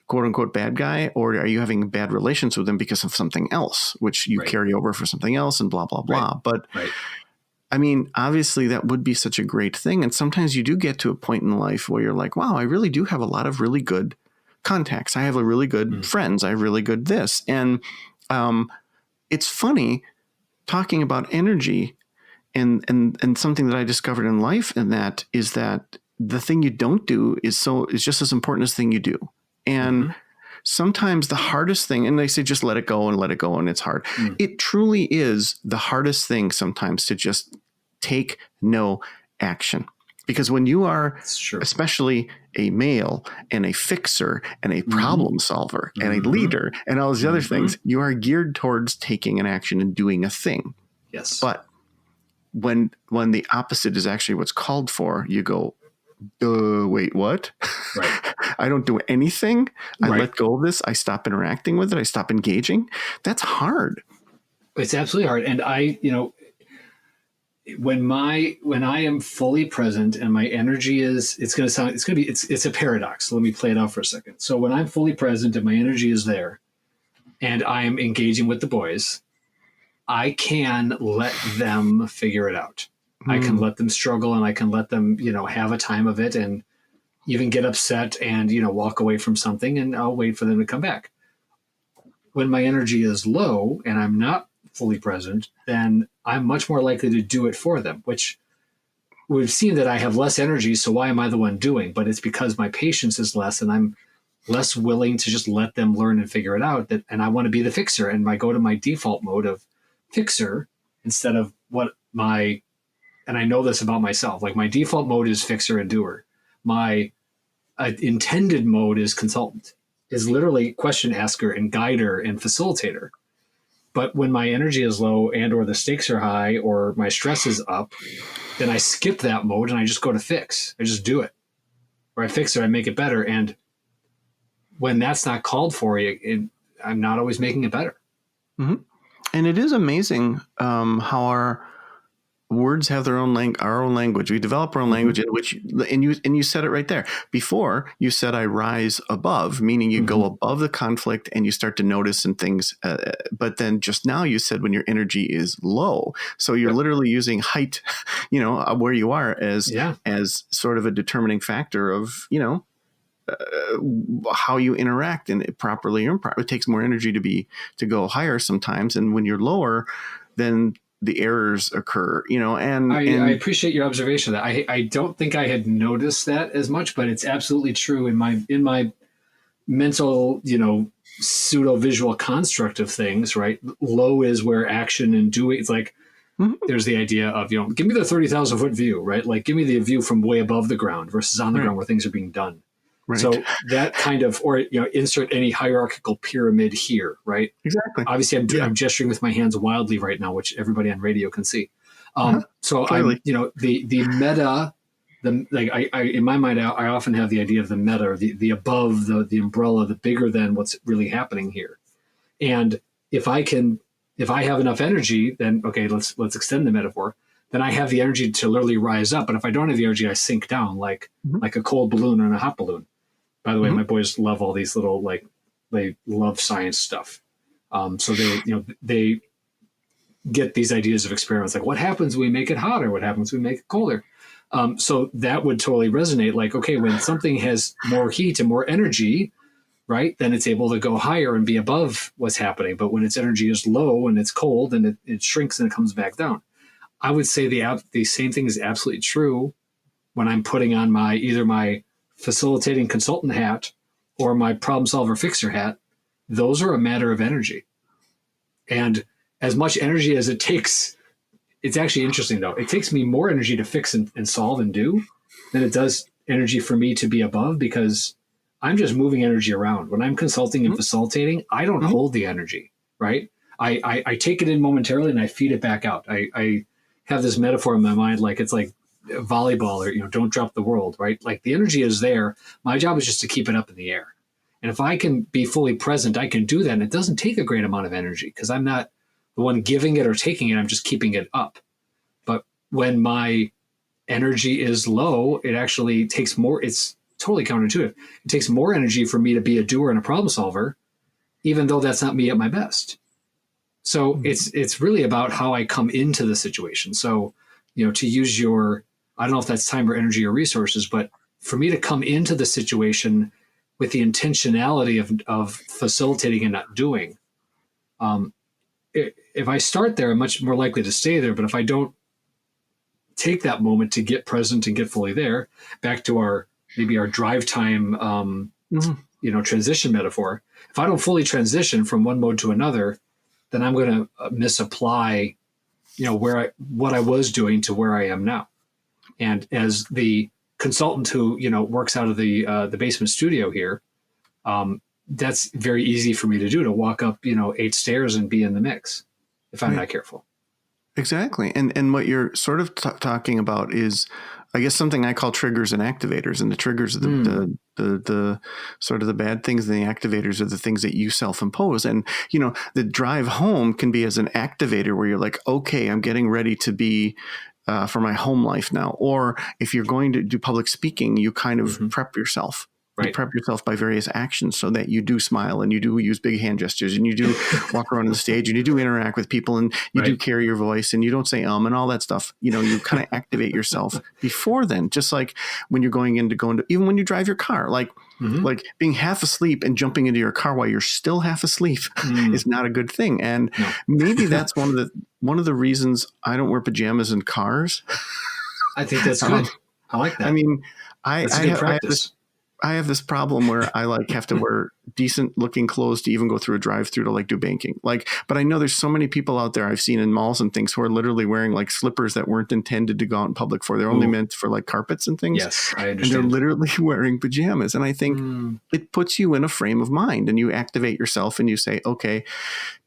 Speaker 2: quote unquote bad guy, or are you having bad relations with them because of something else, which you carry over for something else and blah, blah, blah. But I mean, obviously that would be such a great thing. And sometimes you do get to a point in life where you're like, wow, I really do have a lot of really good contacts. I have a really good friends. I have really good this. And it's funny talking about energy and something that I discovered in life, and that is that the thing you don't do is just as important as the thing you do. And sometimes the hardest thing, and they say just let it go, and it's hard. It truly is the hardest thing sometimes to just take no action. Because when you are especially a male and a fixer and a problem solver and a leader and all these other things, you are geared towards taking an action and doing a thing.
Speaker 3: Yes.
Speaker 2: But when the opposite is actually what's called for, you go, wait, what?
Speaker 3: Right.
Speaker 2: I don't do anything. I let go of this. I stop interacting with it. I stop engaging. That's hard.
Speaker 3: It's absolutely hard. And when I am fully present and my energy is, it's a paradox. So let me play it out for a second. So when I'm fully present and my energy is there and I'm engaging with the boys, I can let them figure it out. I can let them struggle, and I can let them, have a time of it, and even get upset and, walk away from something, and I'll wait for them to come back. When my energy is low and I'm not fully present, then I'm much more likely to do it for them, which we've seen that I have less energy. So why am I the one doing? But it's because my patience is less and I'm less willing to just let them learn and figure it out. And I want to be the fixer, and I go to my default mode of fixer instead of and I know this about myself, like my default mode is fixer and doer. My intended mode is consultant, is literally question asker and guider and facilitator. But when my energy is low and or the stakes are high or my stress is up, then I skip that mode and I just go to fix. I just do it. Or I fix it, I make it better. And when that's not called for, I'm not always making it better.
Speaker 2: Mm-hmm. And it is amazing how our words have our own language. We develop our own language in which, and you said it right there. Before you said, I rise above, meaning you go above the conflict and you start to notice and things. But then just now you said when your energy is low. So you're literally using height, where you are as sort of a determining factor of, how you interact, and properly or improperly. It takes more energy to go higher sometimes. And when you're lower, then the errors occur, and
Speaker 3: I appreciate your observation of that. I don't think I had noticed that as much, but it's absolutely true in my mental, pseudo visual construct of things, right? Low is where action and doing, it's like, there's the idea of, give me the 30,000 foot view, right? Like give me the view from way above the ground versus on the ground where things are being done. Right. So that kind of, or, insert any hierarchical pyramid here, right?
Speaker 2: Exactly.
Speaker 3: Obviously, I'm gesturing with my hands wildly right now, which everybody on radio can see. So clearly. The meta, in my mind, I often have the idea of the meta, or the above, the umbrella, the bigger than what's really happening here. And if I have enough energy, then okay, let's extend the metaphor. Then I have the energy to literally rise up. And if I don't have the energy, I sink down like a cold balloon and a hot balloon. By the way, my boys love all these little, they love science stuff. So they get these ideas of experiments, like what happens when we make it hotter? What happens when we make it colder? So that would totally resonate. Like, okay, when something has more heat and more energy, right, then it's able to go higher and be above what's happening. But when its energy is low and it's cold, and it shrinks and it comes back down. I would say the same thing is absolutely true when I'm putting on either my facilitating consultant hat or my problem solver fixer hat. Those are a matter of energy. And as much energy as it takes, it's actually interesting though. It takes me more energy to fix and solve and do than it does energy for me to be above, because I'm just moving energy around. When I'm consulting and facilitating, I don't hold the energy, right? I take it in momentarily and I feed it back out. I have this metaphor in my mind, like it's like volleyball, or don't drop the world, right? Like the energy is there. My job is just to keep it up in the air. And if I can be fully present, I can do that. And it doesn't take a great amount of energy because I'm not the one giving it or taking it. I'm just keeping it up. But when my energy is low, it actually takes more. It's totally counterintuitive. It takes more energy for me to be a doer and a problem solver, even though that's not me at my best. So it's really about how I come into the situation. So, to use your, I don't know if that's time or energy or resources, but for me to come into the situation with the intentionality of facilitating and not doing, if I start there, I'm much more likely to stay there. But if I don't take that moment to get present and get fully there, back to maybe our drive time, transition metaphor, if I don't fully transition from one mode to another, then I'm going to misapply, what I was doing to where I am now. And as the consultant who, works out of the basement studio here, that's very easy for me to do, to walk up, 8 stairs and be in the mix if I'm not careful.
Speaker 2: Exactly. And what you're sort of talking about is, I guess, something I call triggers and activators. And the triggers are the sort of the bad things, and the activators are the things that you self-impose. And, the drive home can be as an activator where you're like, okay, I'm getting ready to be for my home life now. Or if you're going to do public speaking, you kind of prep yourself.
Speaker 3: Right.
Speaker 2: You prep yourself by various actions so that you do smile, and you do use big hand gestures, and you do walk around the stage, and you do interact with people, and you do carry your voice, and you don't say and all that stuff. You kind of activate yourself before then, just like when you're going into even when you drive your car, like being half asleep and jumping into your car while you're still half asleep is not a good thing. And maybe that's one of the reasons I don't wear pajamas in cars.
Speaker 3: I think that's good. I like that.
Speaker 2: I mean,
Speaker 3: that's a good practice.
Speaker 2: I have this problem where I have to wear decent looking clothes to even go through a drive-through to do banking. But I know there's so many people out there I've seen in malls and things who are literally wearing slippers that weren't intended to go out in public for. They're only meant for carpets and things.
Speaker 3: Yes, I understand.
Speaker 2: And they're literally wearing pajamas. And I think it puts you in a frame of mind, and you activate yourself and you say, okay,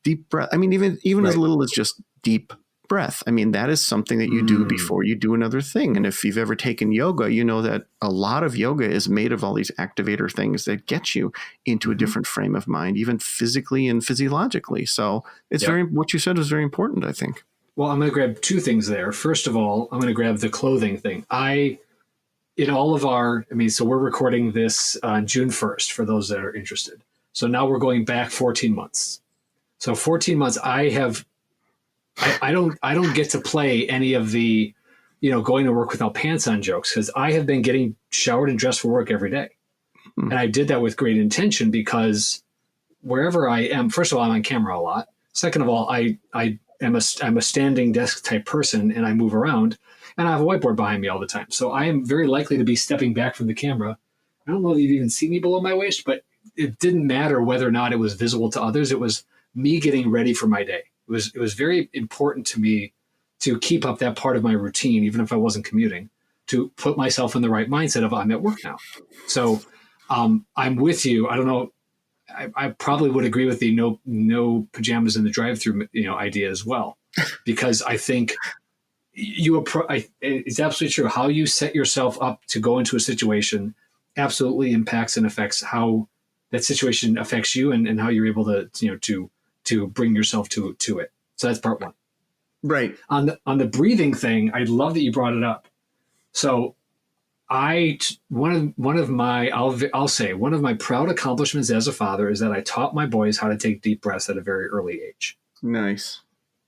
Speaker 2: deep breath. I mean, even as little as just deep breath. I mean, that is something that you do before you do another thing. And if you've ever taken yoga, you know that a lot of yoga is made of all these activator things that get you into a different frame of mind, even physically and physiologically. So it's what you said was very important, I think.
Speaker 3: Well, I'm going to grab 2 things there. First of all, I'm going to grab the clothing thing. So we're recording this on June 1st for those that are interested. So now we're going back 14 months. So 14 months, I don't get to play any of the, going to work without pants on jokes, because I have been getting showered and dressed for work every day. And I did that with great intention, because wherever I am, first of all, I'm on camera a lot. Second of all, I'm a standing desk type person, and I move around, and I have a whiteboard behind me all the time. So I am very likely to be stepping back from the camera. I don't know if you've even seen me below my waist, but it didn't matter whether or not it was visible to others. It was me getting ready for my day. It was very important to me to keep up that part of my routine, even if I wasn't commuting, to put myself in the right mindset of I'm at work now. So I'm with you. I don't know. I probably would agree with the no pajamas in the drive-through idea as well, because I think it's absolutely true. How you set yourself up to go into a situation absolutely impacts and affects how that situation affects you, and how you're able to bring yourself to it. So that's part 1.
Speaker 2: Right.
Speaker 3: On the breathing thing, I love that you brought it up. So one of my proud accomplishments as a father is that I taught my boys how to take deep breaths at a very early age.
Speaker 2: Nice.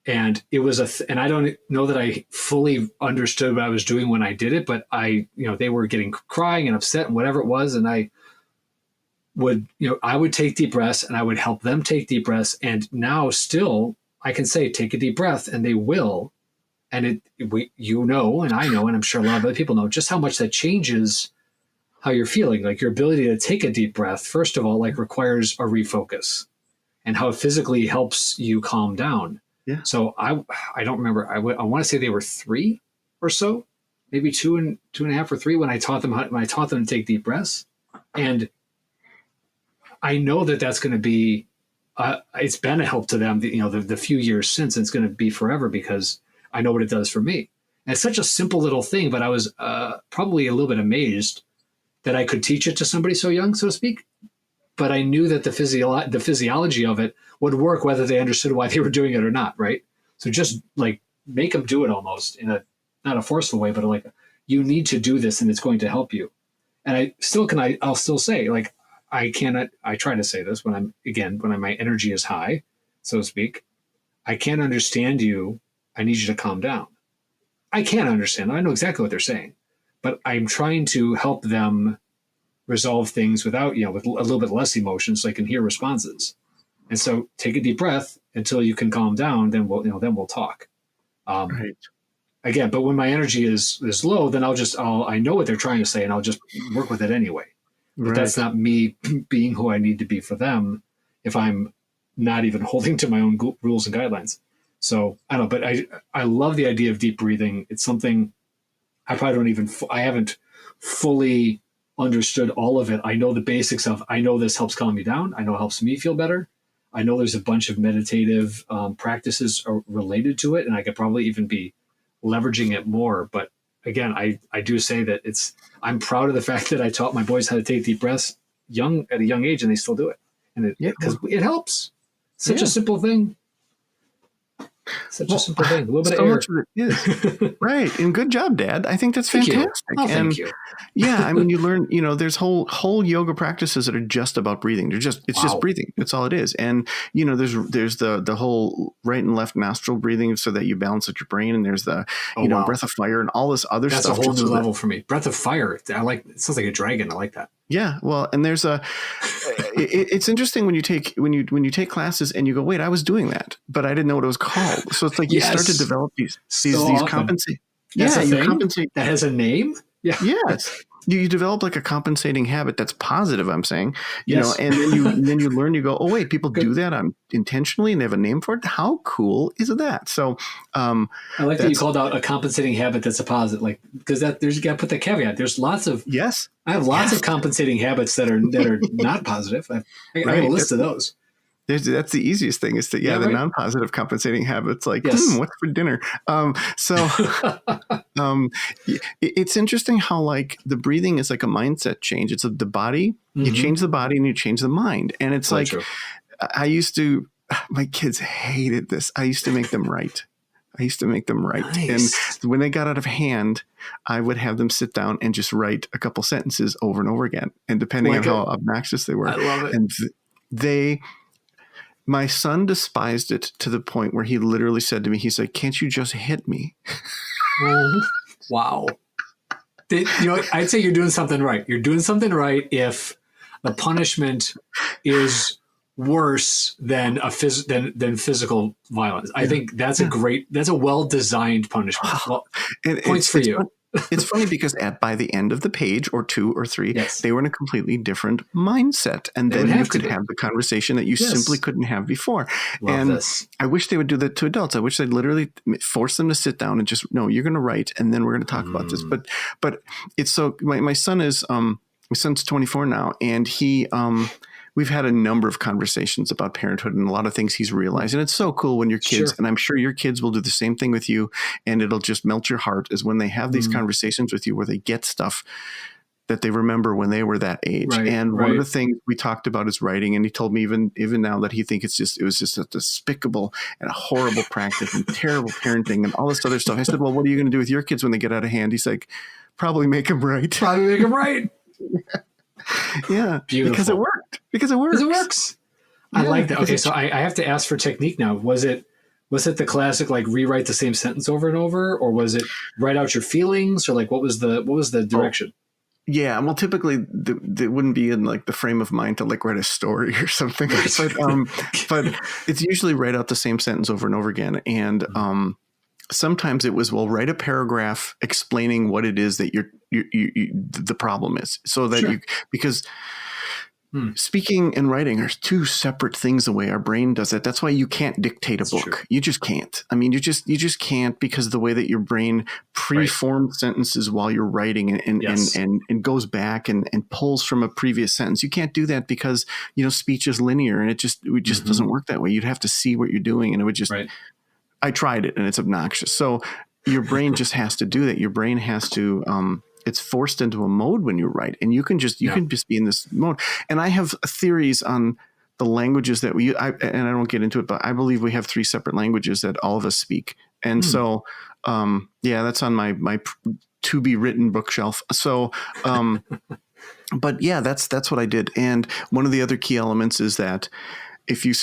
Speaker 3: And it was and I don't know that I fully understood what I was doing when I did it, but they were crying and upset and whatever it was. And I would take deep breaths, and I would help them take deep breaths. And now still I can say, take a deep breath, and they will. And and I know, and I'm sure a lot of other people know just how much that changes how you're feeling. Your ability to take a deep breath, first of all, requires a refocus, and how it physically helps you calm down.
Speaker 2: Yeah.
Speaker 3: So I don't remember. I want to say they were 3 or so, maybe 2.5 or 3 when I taught them to take deep breaths. And I know that that's going to be, it's been a help to them, the few years since, and it's going to be forever, because I know what it does for me. And it's such a simple little thing, but I was probably a little bit amazed that I could teach it to somebody so young, so to speak. But I knew that the physiology of it would work, whether they understood why they were doing it or not, right? So just make them do it almost in not a forceful way, but you need to do this, and it's going to help you. And I'll still say, like, I try to say this when my energy is high, so to speak. I can't understand you. I need you to calm down. I can't understand. I know exactly what they're saying, but I'm trying to help them resolve things without, with a little bit less emotion so I can hear responses. And so take a deep breath until you can calm down. Then we'll talk.
Speaker 2: Right.
Speaker 3: Again, but when my energy is low, then I know what they're trying to say and I'll just work with it anyway. But
Speaker 2: Right.
Speaker 3: that's not me being who I need to be for them if I'm not even holding to my own rules and guidelines. So I don't know, but I love the idea of deep breathing. It's something I haven't fully understood all of it. I know the basics of, I know this helps calm me down. I know it helps me feel better. I know there's a bunch of meditative practices related to it, and I could probably even be leveraging it more. But again, I do say that I'm proud of the fact that I taught my boys how to take deep breaths at a young age, and they still do it. And because it helps. Such a simple thing. A simple thing. A little bit of air.
Speaker 2: Much of it is. Right. And good job, Dad. I think that's fantastic.
Speaker 3: Thank you.
Speaker 2: Yeah, I mean, you learn, there's whole yoga practices that are just about breathing. It's just breathing. That's all it is. And, there's the whole right and left nostril breathing so that you balance out your brain. And there's the, breath of fire and all this other stuff.
Speaker 3: That's a whole new level for me. Breath of fire. It sounds like a dragon. I like that.
Speaker 2: Yeah. Well, and there's it's interesting when you take classes and you go, wait, I was doing that, but I didn't know what it was called. So it's like you start to develop these compensate.
Speaker 3: That's a thing? Compensate. That has a name. Yeah.
Speaker 2: Yes. You develop like a compensating habit that's positive, I'm saying,
Speaker 3: yes.
Speaker 2: And then you learn, you go, oh wait, people do that intentionally and they have a name for it. How cool is that? So
Speaker 3: I like that you called out a compensating habit that's a positive, like, because you got to put the caveat. There's lots of,
Speaker 2: yes,
Speaker 3: I have lots of compensating habits that are not positive. I have a list of those.
Speaker 2: That's the easiest thing is the non-positive compensating habits, like, what's for dinner? It's interesting how like the breathing is like a mindset change. It's the body, you change the body and you change the mind. And it's like, true. My kids hated this. I used to make them write. Nice. And when they got out of hand, I would have them sit down and just write a couple sentences over and over again. And depending on how obnoxious they were.
Speaker 3: I love it.
Speaker 2: And my son despised it to the point where he literally said to me, he's like, can't you just hit me?
Speaker 3: Wow. I'd say you're doing something right. You're doing something right if the punishment is worse than than physical violence. I think that's a well-designed punishment. Well, points for you.
Speaker 2: It's funny because by the end of the page or 2 or 3, they were in a completely different mindset. And then you could have the conversation that you simply couldn't have before. I wish they would do that to adults. I wish they'd literally force them to sit down and just, no, you're going to write and then we're going to talk about this. But it's so, my son's 24 now, and we've had a number of conversations about parenthood and a lot of things he's realized. And it's so cool when your kids, and I'm sure your kids will do the same thing with you, and it'll just melt your heart, is when they have these conversations with you where they get stuff that they remember when they were that age. One of the things we talked about is writing. And he told me even now that he thinks it was just a despicable and a horrible practice and terrible parenting and all this other stuff. I said, well, what are you going to do with your kids when they get out of hand? He's like, probably make them write. Yeah,
Speaker 3: beautiful.
Speaker 2: Because it worked. Because it works.
Speaker 3: I like that. Okay, so I have to ask for technique now. Was it the classic like rewrite the same sentence over and over, or was it write out your feelings, or like what was the direction?
Speaker 2: Yeah, well, typically they wouldn't be in like the frame of mind to like write a story or something. But it's usually write out the same sentence over and over again, and sometimes it was, well, write a paragraph explaining what it is that the problem is, so that because speaking and writing are 2 separate things the way our brain does it. That's why you can't dictate a book. True. You just can't. I mean, you just can't, because of the way that your brain preforms sentences while you're writing and goes back and pulls from a previous sentence. You can't do that because, speech is linear, and it just doesn't work that way. You'd have to see what you're doing, and it would just, I tried it and it's obnoxious. So your brain just has to do that. Your brain has to, it's forced into a mode when you write, and you can just be in this mode. And I have theories on the languages that and I don't get into it, but I believe we have 3 separate languages that all of us speak. And so, that's on my to be written bookshelf. So, But yeah, that's what I did. And one of the other key elements is that if you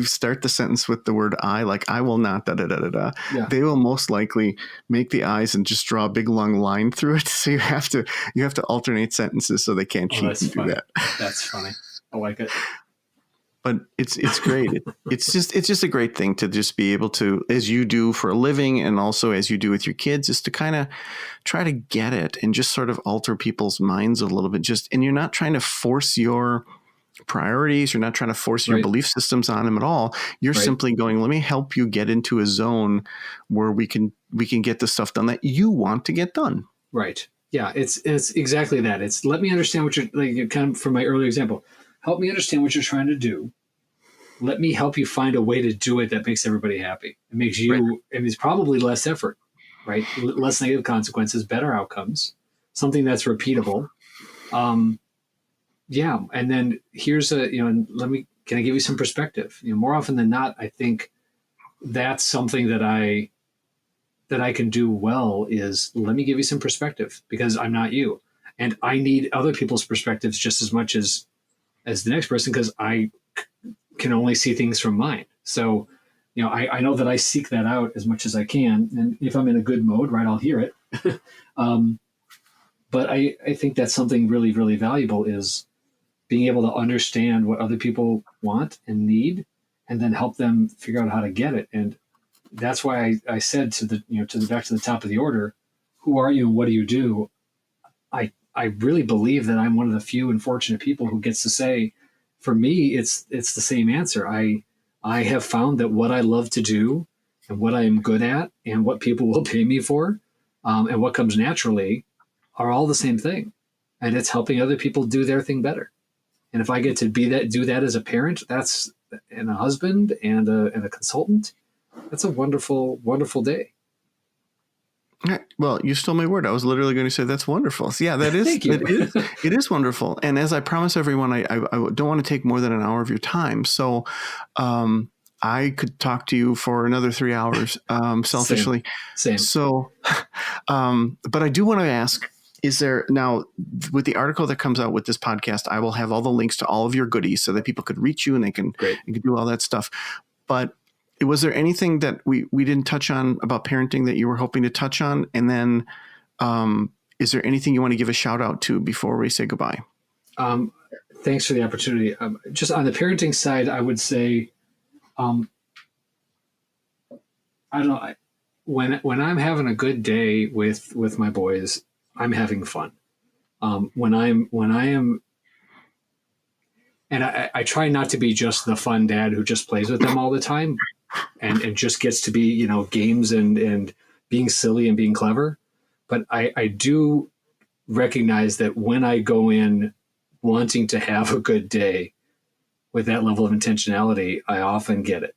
Speaker 2: start the sentence with the word I, like I will not da da da da da,
Speaker 3: Yeah.
Speaker 2: they will most likely make the I's and just draw a big long line through it. So you have to alternate sentences so they can't cheat
Speaker 3: That's
Speaker 2: and
Speaker 3: funny.
Speaker 2: do that.
Speaker 3: That's funny. I like it.
Speaker 2: But it's great. It's just a great thing to just be able to, as you do for a living and also as you do with your kids, is to kind of try to get it and just sort of alter people's minds a little bit. And you're not trying to force your priorities. You're not trying to force your
Speaker 3: Right.
Speaker 2: belief systems on them at all. You're
Speaker 3: Right.
Speaker 2: simply going, let me help you get into a zone where we can get the stuff done that you want to get done.
Speaker 3: Right. Yeah. It's exactly that. It's let me understand what you're kind of from my earlier example. Help me understand what you're trying to do. Let me help you find a way to do it that makes everybody happy. It makes you,
Speaker 2: Right.
Speaker 3: and it's probably less effort, right? Less negative consequences, better outcomes, something that's repeatable. Yeah. And then here's can I give you some perspective? More often than not, I think that's something that I can do well is let me give you some perspective because I'm not you. And I need other people's perspectives just as much as the next person because I can only see things from mine. So, I know that I seek that out as much as I can. And if I'm in a good mode, right, I'll hear it. But I think that's something really, really valuable is being able to understand what other people want and need and then help them figure out how to get it. And that's why I said back to the top of the order, who are you and what do you do? I really believe that I'm one of the few unfortunate people who gets to say, for me, it's the same answer. I have found that what I love to do and what I am good at and what people will pay me for and what comes naturally are all the same thing. And it's helping other people do their thing better. And if I get to do that as a parent, and a husband and a consultant, that's a wonderful, wonderful day.
Speaker 2: Well, you stole my word. I was literally going to say that's wonderful. So yeah, that is.
Speaker 3: Thank you.
Speaker 2: It is wonderful. And as I promise everyone, I don't want to take more than an hour of your time. So I could talk to you for another 3 hours selfishly.
Speaker 3: Same.
Speaker 2: So, but I do want to ask, is there now with the article that comes out with this podcast, I will have all the links to all of your goodies so that people could reach you and they can do all that stuff. But was there anything that we didn't touch on about parenting that you were hoping to touch on? And then is there anything you want to give a shout out to before we say goodbye?
Speaker 3: Thanks for the opportunity. Just on the parenting side, I would say, I don't know, when I'm having a good day with my boys, I'm having fun. When I am, and I try not to be just the fun dad who just plays with them all the time and just gets to be, games and being silly and being clever. But I do recognize that when I go in wanting to have a good day with that level of intentionality, I often get it.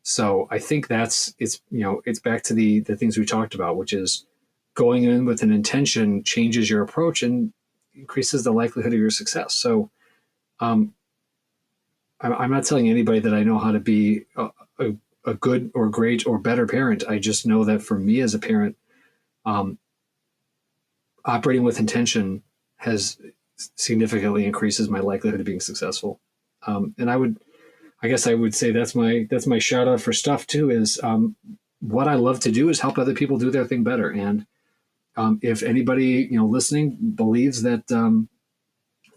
Speaker 3: So I think it's back to the things we talked about, which is going in with an intention changes your approach and increases the likelihood of your success. So I'm not telling anybody that I know how to be a good or great or better parent. I just know that for me as a parent, operating with intention has significantly increases my likelihood of being successful. And I guess I would say that's my shout out for stuff too, is what I love to do is help other people do their thing better. And if anybody, listening believes that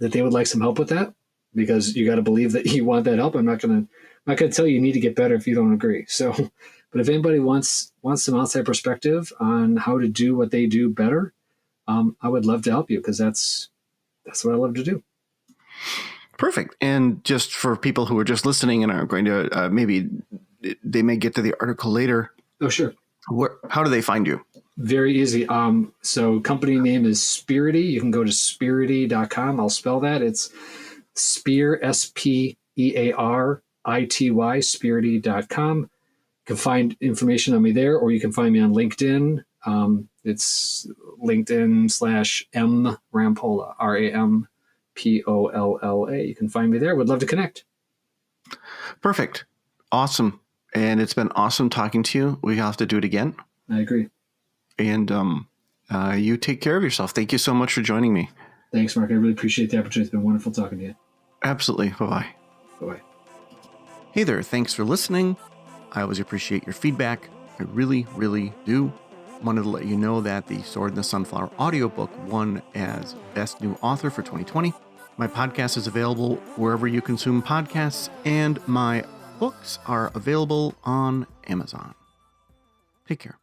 Speaker 3: they would like some help with that, because you got to believe that you want that help. I'm not going to tell you need to get better if you don't agree. So, but if anybody wants some outside perspective on how to do what they do better, I would love to help you because that's what I love to do.
Speaker 2: Perfect. And just for people who are just listening and are going to maybe they may get to the article later.
Speaker 3: Oh, sure.
Speaker 2: How do they find you? Very
Speaker 3: easy. So company name is Spirity. You can go to spirity.com. I'll spell that. It's Spear, Spearity, Spirity.com. You can find information on me there, or you can find me on LinkedIn. It's LinkedIn/M Rampolla, Rampolla. You can find me there. Would love to connect.
Speaker 2: Perfect. Awesome. And it's been awesome talking to you. We have to do it again.
Speaker 3: I agree.
Speaker 2: And you take care of yourself. Thank you so much for joining me.
Speaker 3: Thanks, Mark. I really appreciate the opportunity. It's been wonderful talking to you.
Speaker 2: Absolutely. Bye-bye.
Speaker 3: Bye-bye.
Speaker 2: Hey there. Thanks for listening. I always appreciate your feedback. I really, really do. Wanted to let you know that the Sword and the Sunflower audiobook won as Best New Author for 2020. My podcast is available wherever you consume podcasts, and my books are available on Amazon. Take care.